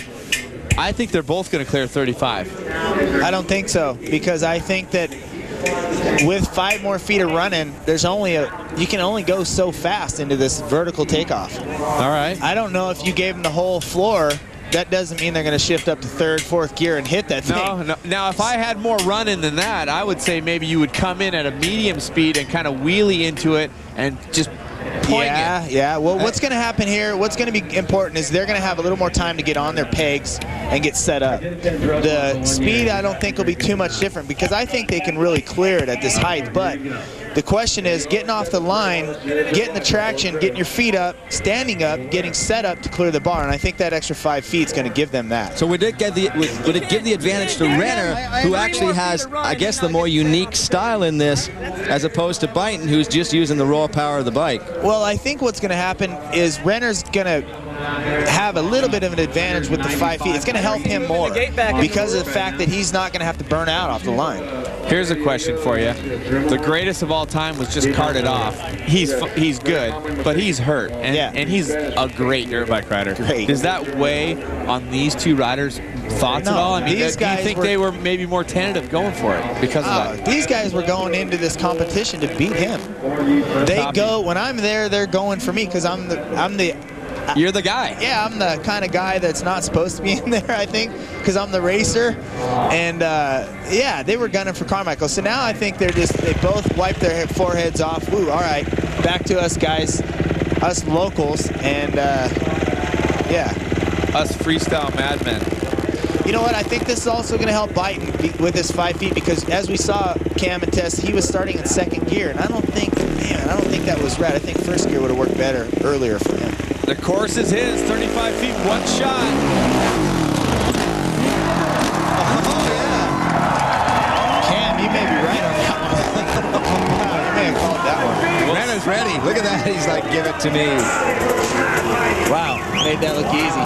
I think they're both going to clear 35. I don't think so, because I think that with 5 more feet of running, you can only go so fast into this vertical takeoff. All right. I don't know if you gave them the whole floor. That doesn't mean they're going to shift up to 3rd, 4th gear and hit that thing. No. Now, if I had more running than that, I would say maybe you would come in at a medium speed and kind of wheelie into it and just Yeah. Well, what's going to happen here, what's going to be important is they're going to have a little more time to get on their pegs and get set up. The speed, I don't think, will be too much different because I think they can really clear it at this height. But the question is getting off the line, getting the traction, getting your feet up, standing up, getting set up to clear the bar. And I think that extra 5 feet is going to give them that. So would it give the advantage to Renner, who actually has, I guess, the more unique style in this, as opposed to Byton, who's just using the raw power of the bike? Well, I think what's going to happen is Renner's going to have a little bit of an advantage with the 5 feet. It's going to help him more because of the fact that he's not going to have to burn out off the line. Here's a question for you. The greatest of all time was just carted off. He's good, but he's hurt, and he's a great dirt bike rider. Great. Does that weigh on these two riders' thoughts at all? I mean, do you think they were maybe more tentative going for it because of that? These guys were going into this competition to beat him. When I'm there, they're going for me because I'm the You're the guy. Yeah, I'm the kind of guy that's not supposed to be in there, I think, because I'm the racer. And, yeah, they were gunning for Carmichael. So now I think they both wiped their foreheads off. Ooh, all right, back to us guys, us locals, and, yeah. Us freestyle madmen. You know what? I think this is also going to help Byton with his 5 feet because as we saw Cam and Tes, he was starting in 2nd gear, and I don't think that was right. I think 1st gear would have worked better earlier for him. The course is his, 35 feet, one shot. Oh, yeah. Cam, you may be right on that one. You may have called that one. Renner's ready. Look at that. He's like, give it to me. Wow, made that look easy.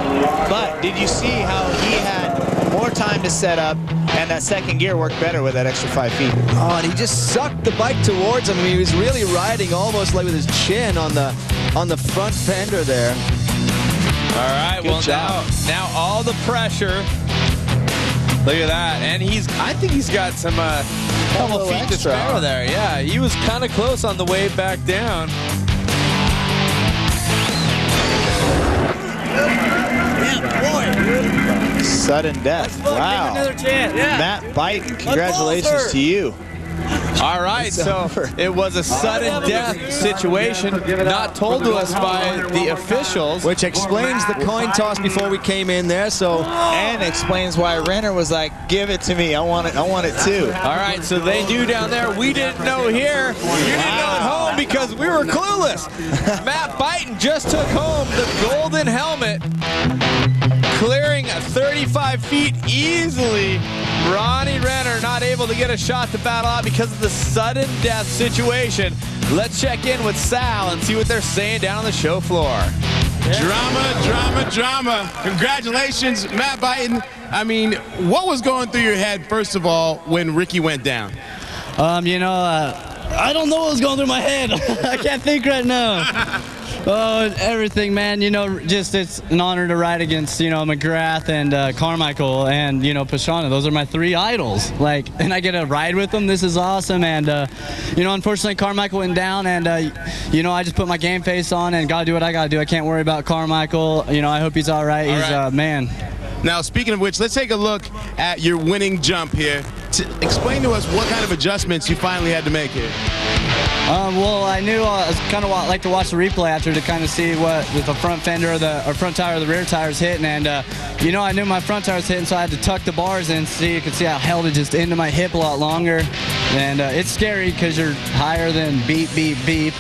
But did you see how he had more time to set up, and that 2nd gear worked better with that extra 5 feet? Oh, and he just sucked the bike towards him. I mean, he was really riding almost like with his chin on the front fender there. All right, Good job. now all the pressure. Look at that, and I think he's got some couple feet to spare there. Yeah, he was kind of close on the way back down. Sudden death. Wow. Another chance. Yeah. Matt Byton, congratulations to you. All right, so it was a sudden death situation, not told to us by the officials. Which explains the coin toss before we came in there, and explains why Renner was like, give it to me, I want it too. All right, so they knew down there, we didn't know here. You didn't know at home because we were clueless. Matt Byton just took home the golden helmet, clearing 35 feet easily. Ronnie Renner not able to get a shot to battle out because of the sudden death situation. Let's check in with Sal and see what they're saying down on the show floor. Drama. Congratulations, Matt Byton. I mean, what was going through your head, first of all, when Ricky went down? I don't know what's going through my head. I can't think right now. Oh, everything, man. You know, just it's an honor to ride against, you know, McGrath and Carmichael and, you know, Pastrana. Those are my 3 idols. Like, and I get to ride with them. This is awesome. And, you know, unfortunately, Carmichael went down. And, you know, I just put my game face on and got to do what I got to do. I can't worry about Carmichael. You know, I hope he's all right. He's, man. Now, speaking of which, let's take a look at your winning jump here. Explain to us what kind of adjustments you finally had to make here. Well, I knew I was kind of like to watch the replay after to kind of see what the front fender or front tire or the rear tire is hitting, and you know, I knew my front tire was hitting, so I had to tuck the bars in. You could see I held it just into my hip a lot longer, and it's scary because you're higher than beep beep beep.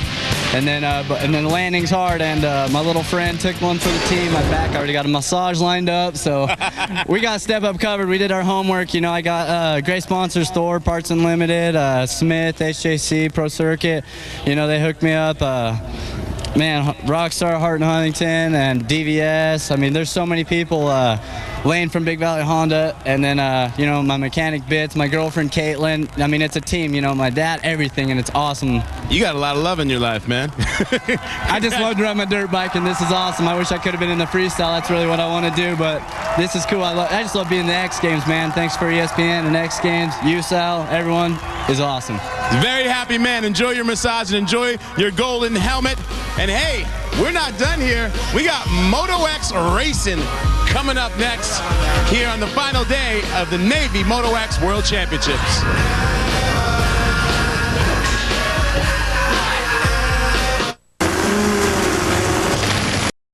And then the landing's hard, and my little friend took one for the team. My back, I already got a massage lined up, so we got Step Up covered. We did our homework. You know, I got great sponsors, Thor, Parts Unlimited, Smith, HJC, Pro Circuit. You know, they hooked me up. Man, Rockstar, Hart and Huntington, and DVS. I mean, there's so many people. Lane from Big Valley Honda, and then, you know, my mechanic Bits, my girlfriend Caitlin. I mean, it's a team, you know, my dad, everything, and it's awesome. You got a lot of love in your life, man. I just love to ride my dirt bike, and this is awesome. I wish I could have been in the freestyle. That's really what I want to do, but this is cool. I just love being in the X Games, man. Thanks for ESPN and X Games. You, Sal, everyone is awesome. Very happy, man. Enjoy your massage and enjoy your golden helmet. And hey, we're not done here. We got Moto X Racing coming up next here on the final day of the Navy Moto X World Championships.